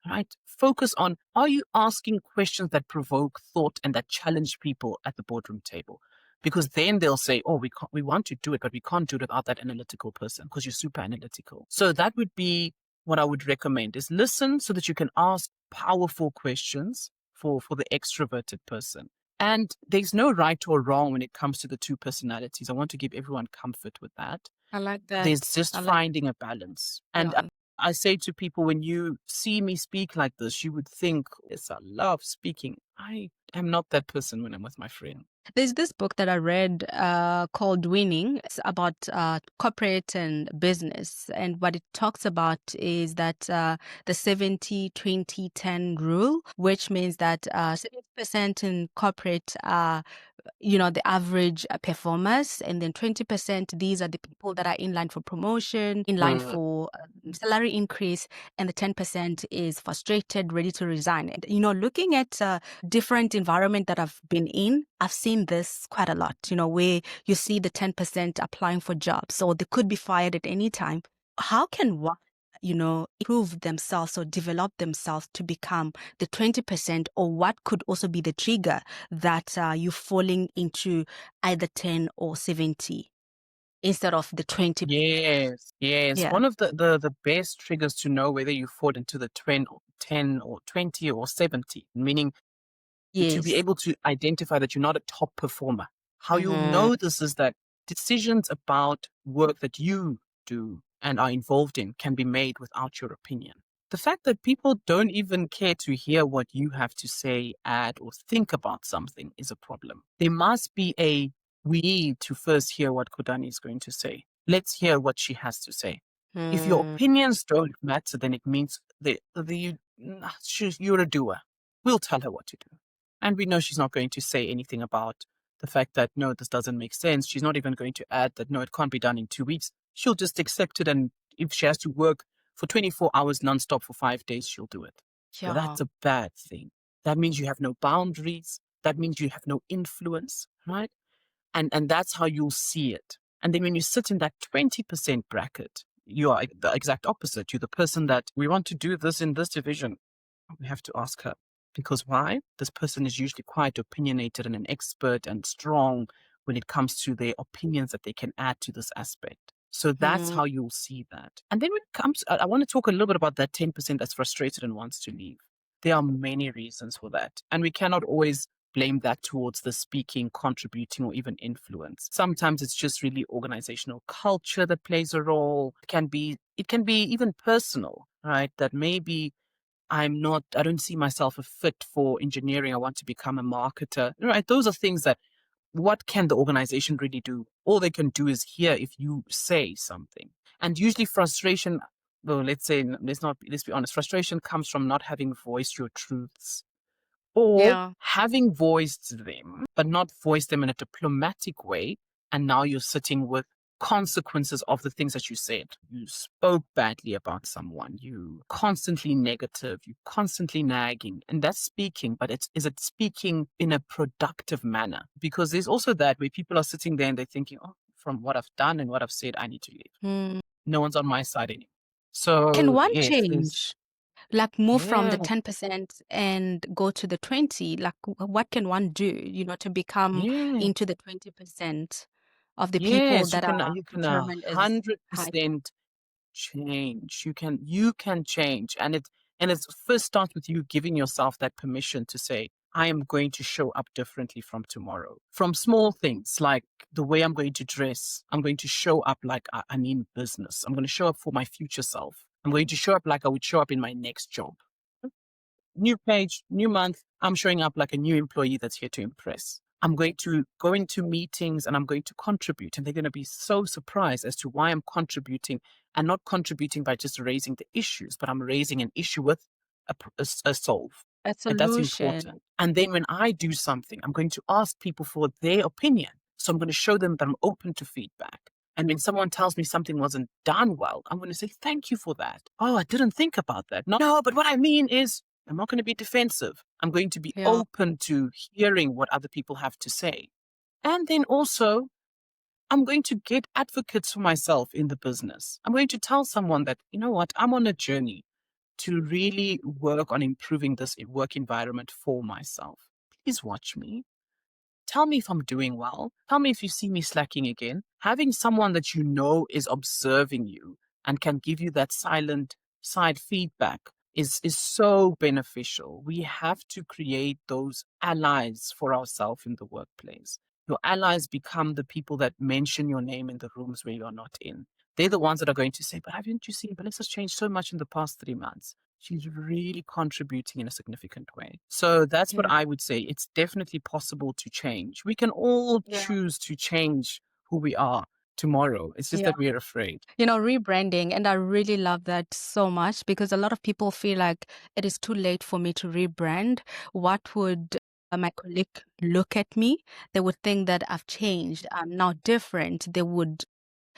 Right? Focus on, are you asking questions that provoke thought and that challenge people at the boardroom table? Because then they'll say, oh, we want to do it, but we can't do it without that analytical person because you're super analytical. So that would be what I would recommend is listen so that you can ask powerful questions for the extroverted person. And there's no right or wrong when it comes to the two personalities. I want to give everyone comfort with that. I like that. There's just I like finding a balance. And yeah. I say to people, when you see me speak like this, you would think, yes, I love speaking. I am not that person when I'm with my friend. There's this book that I read called Winning. It's about corporate and business. And what it talks about is that the 70-20-10 rule, which means that 70% in corporate are the average performers, and then 20%, these are the people that are in line for promotion, in line for salary increase, and the 10% is frustrated, ready to resign. And, looking at different environment that I've been in, I've seen this quite a lot, where you see the 10% applying for jobs, so they could be fired at any time. How can one improve themselves or develop themselves to become the 20%, or what could also be the trigger that you falling into either 10 or 70 instead of the 20? Yes, yes. Yeah. One of the best triggers to know whether you fall into the 10 or 20 or 70, meaning to be Yes. able to identify that you're not a top performer. How you'll Mm-hmm. know this is that decisions about work that you do and are involved in can be made without your opinion. The fact that people don't even care to hear what you have to say, add, or think about something is a problem. There must be we need to first hear what Khodani is going to say. Let's hear what she has to say. If your Mm. opinions don't matter, then it means you're a doer. We'll tell her what to do. And we know she's not going to say anything about the fact that, no, this doesn't make sense. She's not even going to add that, no, it can't be done in 2 weeks. She'll just accept it. And if she has to work for 24 hours nonstop for 5 days, she'll do it. Yeah. That's a bad thing. That means you have no boundaries. That means you have no influence, right? And that's how you'll see it. And then when you sit in that 20% bracket, you are the exact opposite. You're the person that we want to do this in this division. We have to ask her. Because why? This person is usually quite opinionated and an expert and strong when it comes to their opinions that they can add to this aspect. So that's Mm. how you'll see that. And then when it comes, I want to talk a little bit about that 10% that's frustrated and wants to leave. There are many reasons for that. And we cannot always blame that towards the speaking, contributing, or even influence. Sometimes it's just really organizational culture that plays a role. It can be even personal, right? That maybe I don't see myself a fit for engineering. I want to become a marketer, right? Those are things that, what can the organization really do? All they can do is hear if you say something. And usually frustration, well, let's be honest, frustration comes from not having voiced your truths or Yeah. having voiced them, but not voiced them in a diplomatic way. And now you're sitting with consequences of the things that you said. You spoke badly about someone. You constantly negative. You constantly nagging. And that's speaking, but is it speaking in a productive manner? Because there's also that where people are sitting there and they're thinking, oh, from what I've done and what I've said, I need to leave. Mm. No one's on my side anymore. Can So one yes, change? Like move from yeah, the 10% and go to the 20? Like what can one do, to become yeah. into the 20% of the people Yes, that are you can determined as high? 100% change. You can change. And it first starts with you giving yourself that permission to say, I am going to show up differently from tomorrow. From small things like the way I'm going to dress. I'm going to show up like I mean business. I'm going to show up for my future self. I'm going to show up like I would show up in my next job. New page, new month, I'm showing up like a new employee that's here to impress. I'm going to go into meetings and I'm going to contribute. And they're going to be so surprised as to why I'm contributing and not contributing by just raising the issues, but I'm raising an issue with a solve. A And that's solution. important. And then when I do something, I'm going to ask people for their opinion. So I'm going to show them that I'm open to feedback. And when someone tells me something wasn't done well, I'm going to say, thank you for that. Oh, I didn't think about that. No, but what I mean is, I'm not going to be defensive. I'm going to be Yeah. open to hearing what other people have to say. And then also, I'm going to get advocates for myself in the business. I'm going to tell someone that, you know what, I'm on a journey to really work on improving this work environment for myself. Please watch me. Tell me if I'm doing well. Tell me if you see me slacking again. Having someone that you know is observing you and can give you that silent side feedback is so beneficial. We have to create those allies for ourselves in the workplace. Your allies become the people that mention your name in the rooms where you're not in. They're the ones that are going to say, but haven't you seen, Palesa's changed so much in the past 3 months. She's really contributing in a significant way. So that's what Yeah. I would say. It's definitely possible to change. We can all Yeah. choose to change who we are tomorrow. It's just Yeah. that we're afraid. Rebranding. And I really love that so much because a lot of people feel like it is too late for me to rebrand. What would my colleague look at me? They would think that I've changed. I'm now different.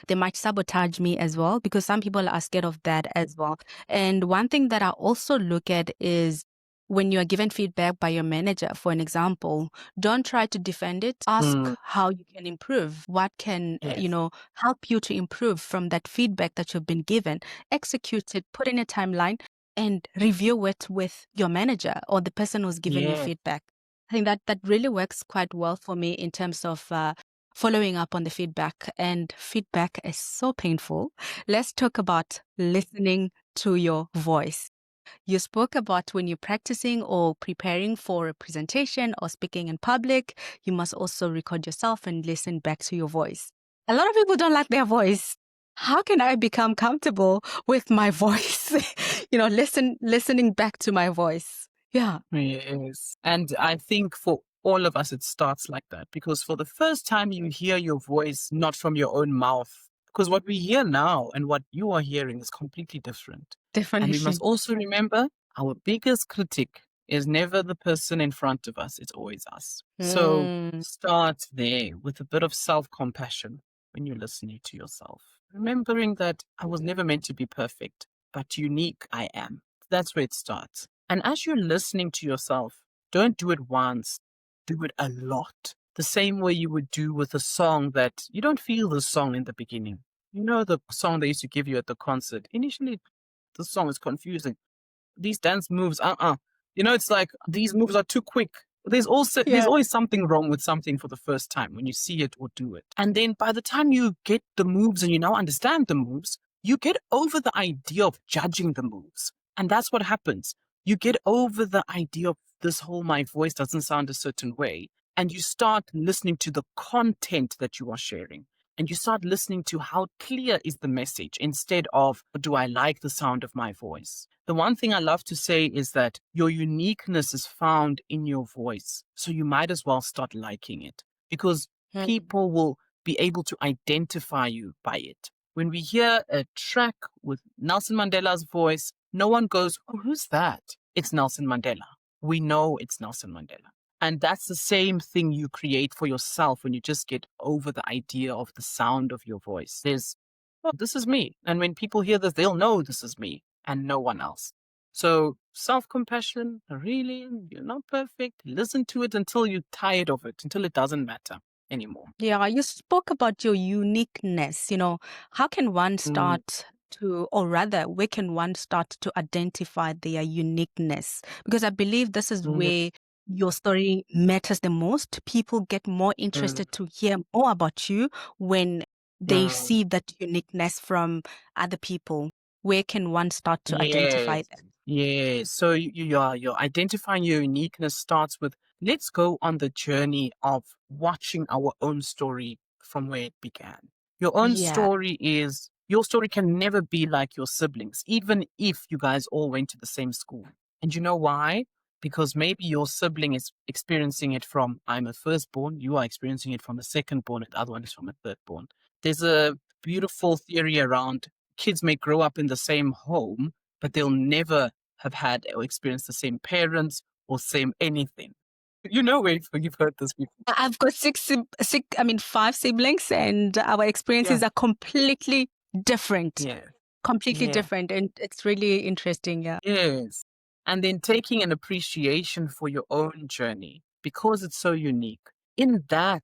They might sabotage me as well because some people are scared of that as well. And one thing that I also look at is when you are given feedback by your manager, for an example, don't try to defend it. Ask Mm, how you can improve. What can, yes. help you to improve from that feedback that you've been given. Execute it, put in a timeline, and review it with your manager or the person who's given you Yes. feedback. I think that really works quite well for me in terms of following up on the feedback. And feedback is so painful. Let's talk about listening to your voice. You spoke about when you're practicing or preparing for a presentation or speaking in public, you must also record yourself and listen back to your voice. A lot of people don't like their voice. How can I become comfortable with my voice? Listening back to my voice. Yeah. Yes. And I think for all of us, it starts like that because for the first time you hear your voice not from your own mouth, because what we hear now and what you are hearing is completely different. And we must Definition. also remember our biggest critic is never the person in front of us, it's always us. So Mm. start there with a bit of self compassion when you're listening to yourself, remembering that I was never meant to be perfect, but unique I am. That's where it starts. And as you're listening to yourself, don't do it once, do it a lot. The same way you would do with a song that you don't feel the song in the beginning. You know, the song they used to give you at the concert. Initially, the song is confusing. These dance moves, it's like these moves are too quick. There's Yeah. always something wrong with something for the first time when you see it or do it. And then by the time you get the moves and you now understand the moves, you get over the idea of judging the moves. And that's what happens. You get over the idea of this whole my voice doesn't sound a certain way. And you start listening to the content that you are sharing. And you start listening to how clear is the message instead of, do I like the sound of my voice? The one thing I love to say is that your uniqueness is found in your voice. So you might as well start liking it because Mm. people will be able to identify you by it. When we hear a track with Nelson Mandela's voice, no one goes, oh, who's that? It's Nelson Mandela. We know it's Nelson Mandela. And that's the same thing you create for yourself when you just get over the idea of the sound of your voice. Oh, this is me. And when people hear this, they'll know this is me and no one else. So self-compassion, really, you're not perfect. Listen to it until you're tired of it, until it doesn't matter anymore. Yeah, you spoke about your uniqueness. How can one Mm, start to, or rather, where can one start to identify their uniqueness? Because I believe this is mm, where your story matters the most. People get more mm, interested to hear more about you when they mm. see that uniqueness from other people. Where can one start to identify Yes, that? yes. So you're identifying your uniqueness starts with let's go on the journey of watching our own story from where it began. Yeah, Your story can never be like your siblings, even if you guys all went to the same school. And you know why? Because maybe your sibling is experiencing it from I'm a firstborn, you are experiencing it from a secondborn, and the other one is from a thirdborn. There's a beautiful theory around kids may grow up in the same home, but they'll never have had or experienced the same parents or same anything. You know where you've heard this before. I've got five siblings, and our Yeah. experiences are completely different. Yeah. Completely Yeah. different, and it's really interesting. Yeah. Yes. And then taking an appreciation for your own journey because it's so unique. In that,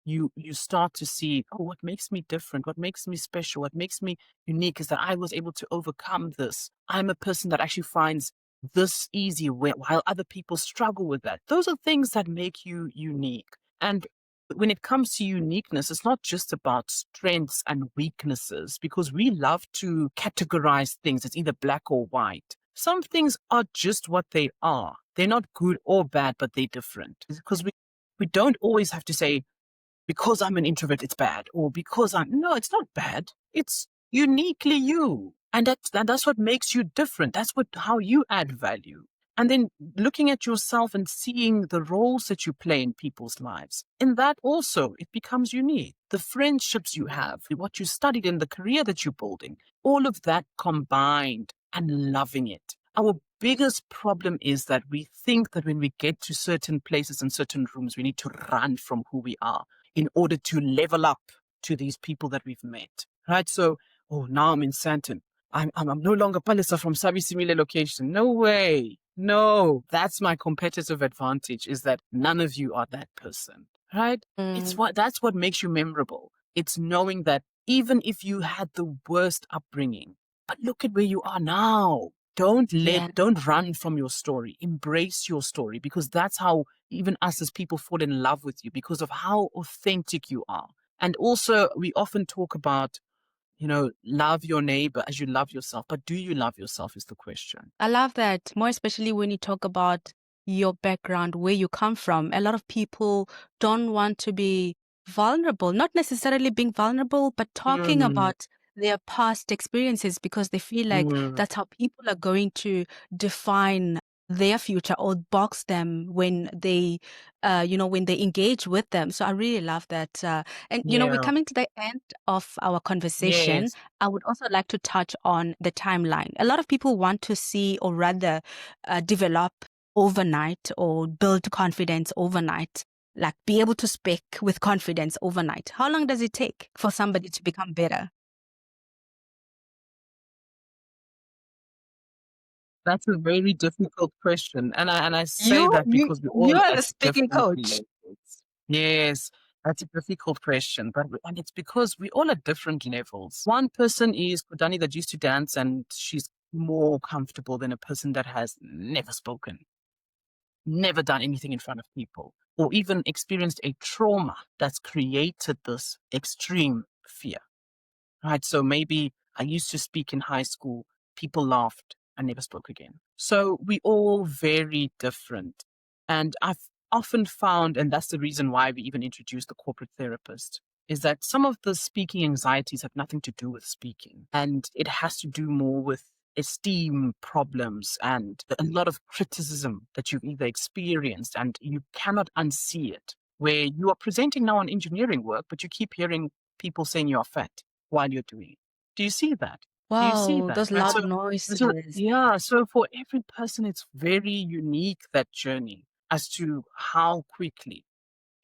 you start to see, oh, what makes me different, what makes me special, what makes me unique is that I was able to overcome this. I'm a person that actually finds this easy while other people struggle with that. Those are things that make you unique. And when it comes to uniqueness, it's not just about strengths and weaknesses because we love to categorize things. It's either black or white. Some things are just what they are. They're not good or bad, but they're different. Because we don't always have to say, because I'm an introvert, it's bad. Or because no, it's not bad. It's uniquely you. And that's what makes you different. That's how you add value. And then looking at yourself and seeing the roles that you play in people's lives. In that also, it becomes unique. The friendships you have, what you studied in, the career that you're building, all of that combined and loving it. Our biggest problem is that we think that when we get to certain places and certain rooms, we need to run from who we are in order to level up to these people that we've met, right? So, oh, now I'm in Sandton. I'm no longer Palesa from Sabi Simile location. No way. No, that's my competitive advantage is that none of you are that person, right? Mm, That's what makes you memorable. It's knowing that even if you had the worst upbringing, but look at where you are now. yeah. Don't run from your story. Embrace your story because that's how even us as people fall in love with you because of how authentic you are. And also, we often talk about, love your neighbor as you love yourself. But do you love yourself is the question. I love that, more especially when you talk about your background, where you come from. A lot of people don't want to be vulnerable, not necessarily being vulnerable, but talking Mm, about their past experiences because they feel like mm, that's how people are going to define their future or box them when when they engage with them. So I really love that. And we're yeah. coming to the end of our conversation. Yes. I would also like to touch on the timeline. A lot of people want to see, or rather, develop overnight or build confidence overnight, like be able to speak with confidence overnight. How long does it take for somebody to become better? That's a very difficult question. And I say You, that you, because we're all you're at the speaking different coach. levels. Yes, that's a difficult question. And it's because we're all at different levels. One person is Khodani that used to dance and she's more comfortable than a person that has never spoken, never done anything in front of people, or even experienced a trauma that's created this extreme fear. Right. So maybe I used to speak in high school, people laughed, I never spoke again. So we all very different. And I've often found, and that's the reason why we even introduced the corporate therapist, is that some of the speaking anxieties have nothing to do with speaking. And it has to do more with esteem problems and a lot of criticism that you've either experienced and you cannot unsee it. Where you are presenting now on engineering work, but you keep hearing people saying you are fat while you're doing it. Do you see that? Do you see Wow, that? those Right. loud So noises. yeah, so for every person, it's very unique that journey as to how quickly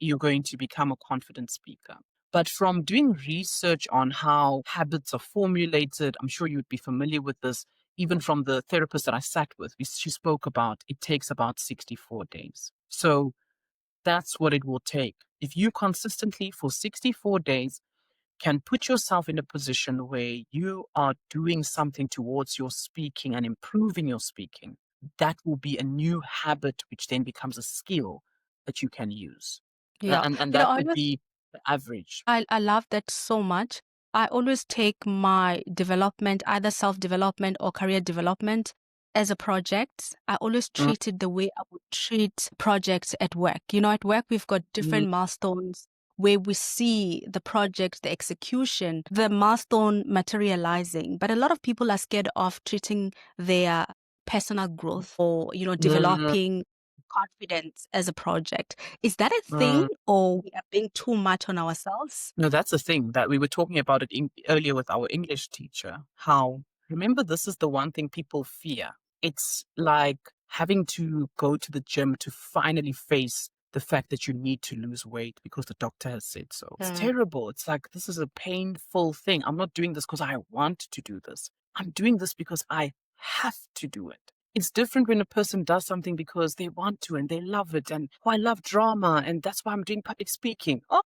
you're going to become a confident speaker. But from doing research on how habits are formulated, I'm sure you'd be familiar with this. Even from the therapist that I sat with, she spoke about it takes about 64 days. So that's what it will take. If you consistently for 64 days can put yourself in a position where you are doing something towards your speaking and improving your speaking, that will be a new habit, which then becomes a skill that you can use. Yeah. And that I would always be the average. I love that so much. I always take my development, either self-development or career development, as a project. I always Mm, treat it the way I would treat projects at work. At work, we've got mm, different milestones where we see the project, the execution, the milestone materializing. But a lot of people are scared of treating their personal growth or, mm, developing confidence as a project. Is that a thing, mm. or we are being too much on ourselves? No, that's the thing that we were talking about it earlier with our English teacher. How, remember, this is the one thing people fear. It's like having to go to the gym to finally face the fact that you need to lose weight because the doctor has said so. It's Mm. terrible. It's like, this is a painful thing. I'm not doing this because I want to do this. I'm doing this because I have to do it. It's different when a person does something because they want to and they love it. And oh, I love drama. And that's why I'm doing public speaking. Oh,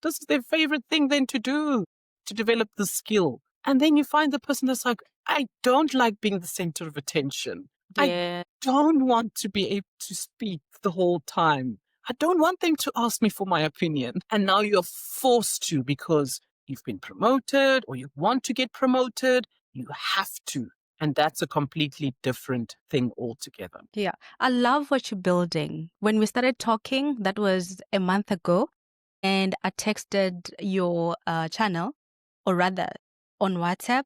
this is their favorite thing then to do, to develop the skill. And then you find the person that's like, I don't like being the center of attention. I Yeah. don't want to be able to speak the whole time. I don't want them to ask me for my opinion. And now you're forced to because you've been promoted or you want to get promoted. You have to. And that's a completely different thing altogether. Yeah. I love what you're building. When we started talking, that was a month ago, and I texted your channel, or rather on WhatsApp.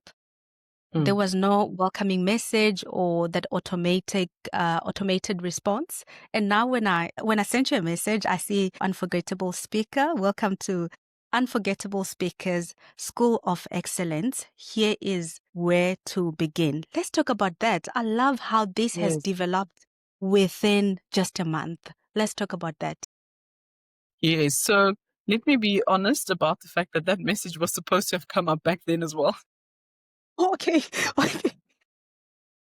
There Mm. was no welcoming message or that automated response. And now when I sent you a message, I see Unforgettable Speaker. Welcome to Unforgettable Speakers School of Excellence. Here is where to begin. Let's talk about that. I love how this has Yes. developed within just a month. Let's talk about that. Yes. So let me be honest about the fact that that message was supposed to have come up back then as well. Okay. Okay.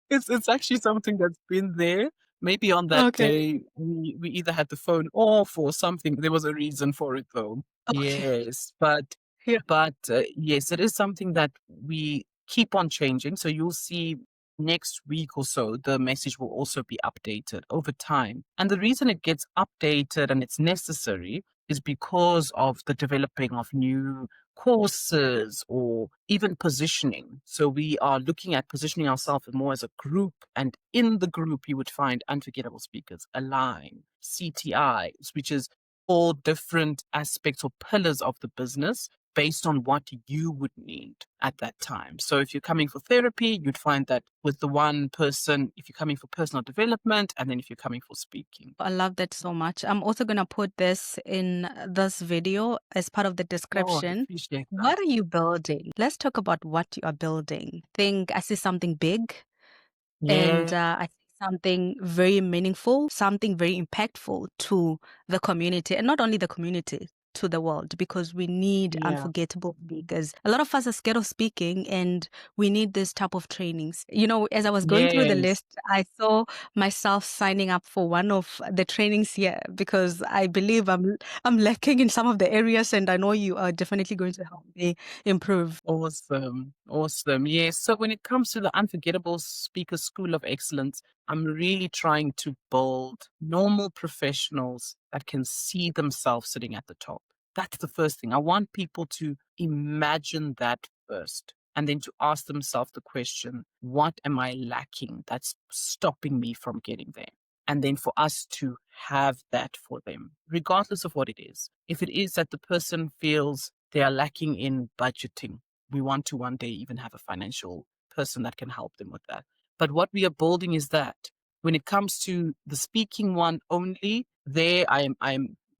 It's actually something that's been there. Maybe on that Okay. day, we either had the phone off or something. There was a reason for it, though. Okay. Yes, but yes, it is something that we keep on changing. So you'll see next week or so, the message will also be updated over time. And the reason it gets updated and it's necessary is because of the developing of new courses or even positioning. So we are looking at positioning ourselves more as a group, and in the group you would find Unforgettable Speakers, Align, CTIs, which is all different aspects or pillars of the business based on what you would need at that time. So if you're coming for therapy, you'd find that with the one person, if you're coming for personal development, and then if you're coming for speaking. I love that so much. I'm also going to put this in this video as part of the Oh, I description. appreciate that. What are you building? Let's talk about what you are building. Think I see something big, and Yeah, I see something very meaningful, something very impactful to the community, and not only the community, to the world, because we need yeah, unforgettable speakers. A lot of us are scared of speaking, and we need this type of trainings. As I was going through the yes. list, I saw myself signing up for one of the trainings here because I believe I'm lacking in some of the areas, and I know you are definitely going to help me improve. Awesome. Awesome. Yes. So when it comes to the Unforgettable Speaker School of Excellence, I'm really trying to build normal professionals that can see themselves sitting at the top. That's the first thing. I want people to imagine that first and then to ask themselves the question, what am I lacking that's stopping me from getting there? And then for us to have that for them, regardless of what it is. If it is that the person feels they are lacking in budgeting, we want to one day even have a financial person that can help them with that. But what we are building is that when it comes to the speaking one only, there I'm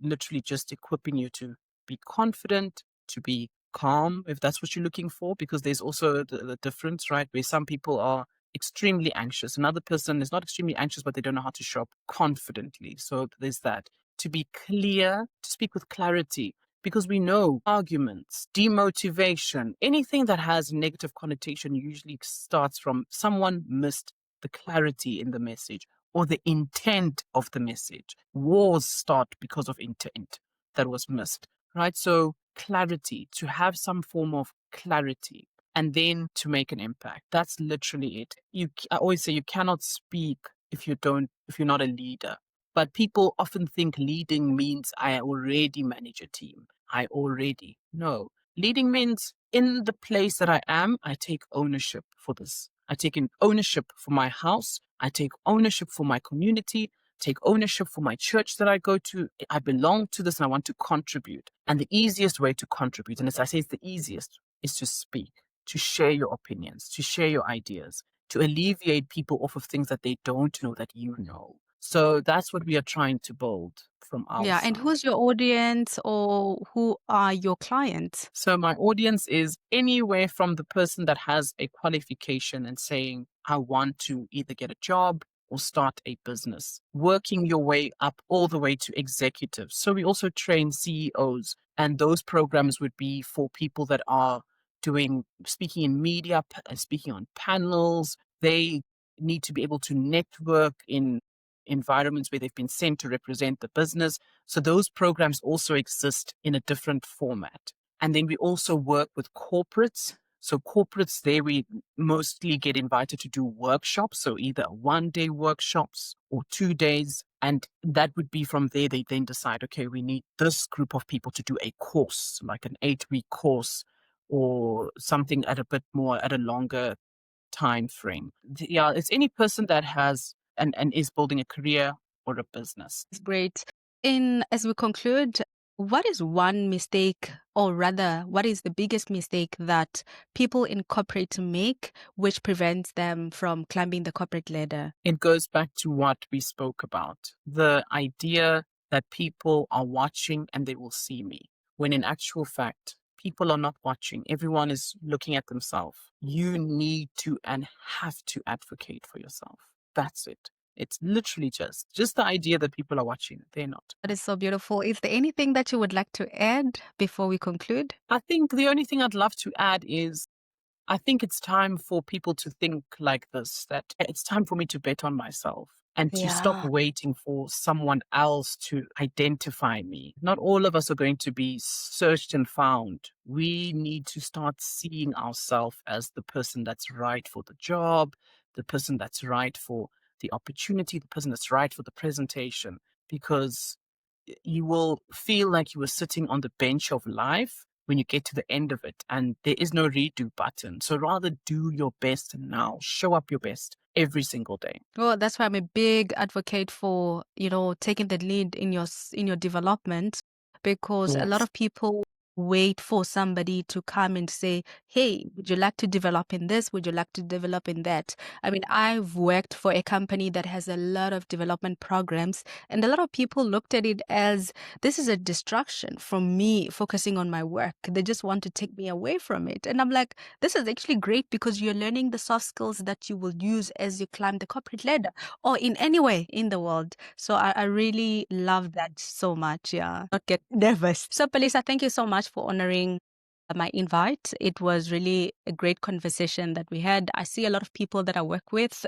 literally just equipping you to be confident, to be calm, if that's what you're looking for, because there's also the difference, right? Where some people are extremely anxious. Another person is not extremely anxious, but they don't know how to show up confidently. So there's that. To be clear, to speak with clarity, because we know arguments, demotivation, anything that has negative connotation usually starts from someone missed the clarity in the message or the intent of the message. Wars start because of intent that was missed, right? So clarity, to have some form of clarity and then to make an impact. That's literally it. I always say you cannot speak if you're not a leader. But people often think leading means I already manage a team. I already. No. Leading means in the place that I am, I take ownership for this. I take in ownership for my house. I take ownership for my community. Take ownership for my church that I go to. I belong to this and I want to contribute. And the easiest way to contribute, and as I say, it's the easiest, is to speak, to share your opinions, to share your ideas, to alleviate people off of things that they don't know that you know. So that's what we are trying to build from our Yeah, and side. who's your audience or who are your clients? So my audience is anywhere from the person that has a qualification and saying, I want to either get a job or start a business, working your way up all the way to executives. So we also train CEOs, and those programs would be for people that are doing speaking in media, speaking on panels. They need to be able to network in environments where they've been sent to represent the business. So those programs also exist in a different format. And then we also work with corporates. So corporates there, we mostly get invited to do workshops. So either 1 day workshops or 2 days. And that would be from there, they then decide, okay, we need this group of people to do a course, like an 8-week course or something at a longer time frame. Yeah, it's any person that has and is building a career or a business. It's great. As we conclude, what is one mistake, or rather, what is the biggest mistake that people in corporate make, which prevents them from climbing the corporate ladder? It goes back to what we spoke about, the idea that people are watching and they will see me, when in actual fact, people are not watching. Everyone is looking at themselves. You need to and have to advocate for yourself. That's it. It's literally just the idea that people are watching. They're not. That is so beautiful. Is there anything that you would like to add before we conclude? I think the only thing I'd love to add is I think it's time for people to think like this, that it's time for me to bet on myself and to stop Yeah. waiting for someone else to identify me. Not all of us are going to be searched and found. We need to start seeing ourselves as the person that's right for the job, the person that's right for the opportunity, the person that's right for the presentation, because you will feel like you were sitting on the bench of life when you get to the end of it and there is no redo button. So rather do your best now. Show up your best every single day. Well, that's why I'm a big advocate for, taking the lead in your development, because a lot Yes. of people wait for somebody to come and say, "Hey, would you like to develop in this? Would you like to develop in that?" I mean, I've worked for a company that has a lot of development programs, and a lot of people looked at it as this is a distraction from me focusing on my work. They just want to take me away from it. And I'm like, this is actually great because you're learning the soft skills that you will use as you climb the corporate ladder or in any way in the world. So I really love that so much. Yeah. Not get nervous. So, Palesa, thank you so much for honoring my invite. It was really a great conversation that we had. I see a lot of people that I work with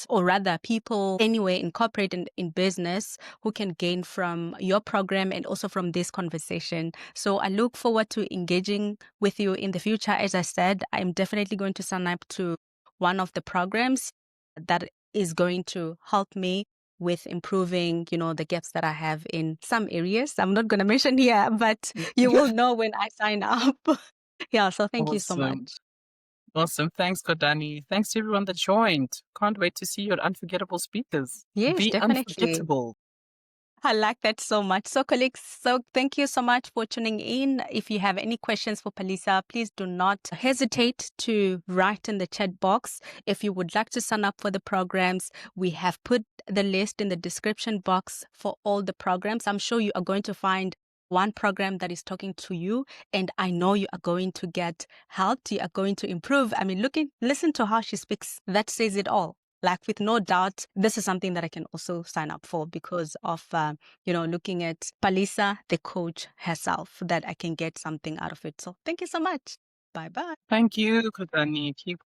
or rather people anyway in corporate and in business who can gain from your program and also from this conversation. So I look forward to engaging with you in the future. As I said, I'm definitely going to sign up to one of the programs that is going to help me with improving, the gaps that I have in some areas. I'm not going to mention here, but you will know when I sign up. Yeah, so thank you so Awesome. much. Awesome. Thanks, Khodani. Thanks to everyone that joined. Can't wait to see your unforgettable speakers. Yes, Be definitely. unforgettable. I like that so much. So, colleagues, thank you so much for tuning in. If you have any questions for Palesa, please do not hesitate to write in the chat box. If you would like to sign up for the programs, we have put the list in the description box for all the programs. I'm sure you are going to find one program that is talking to you, and I know you are going to get helped. You are going to improve. I mean, listen to how she speaks. That says it all. Like, with no doubt, this is something that I can also sign up for because of, looking at Palesa, the coach herself, that I can get something out of it. So thank you so much. Bye bye. Thank you, Khodani. Keep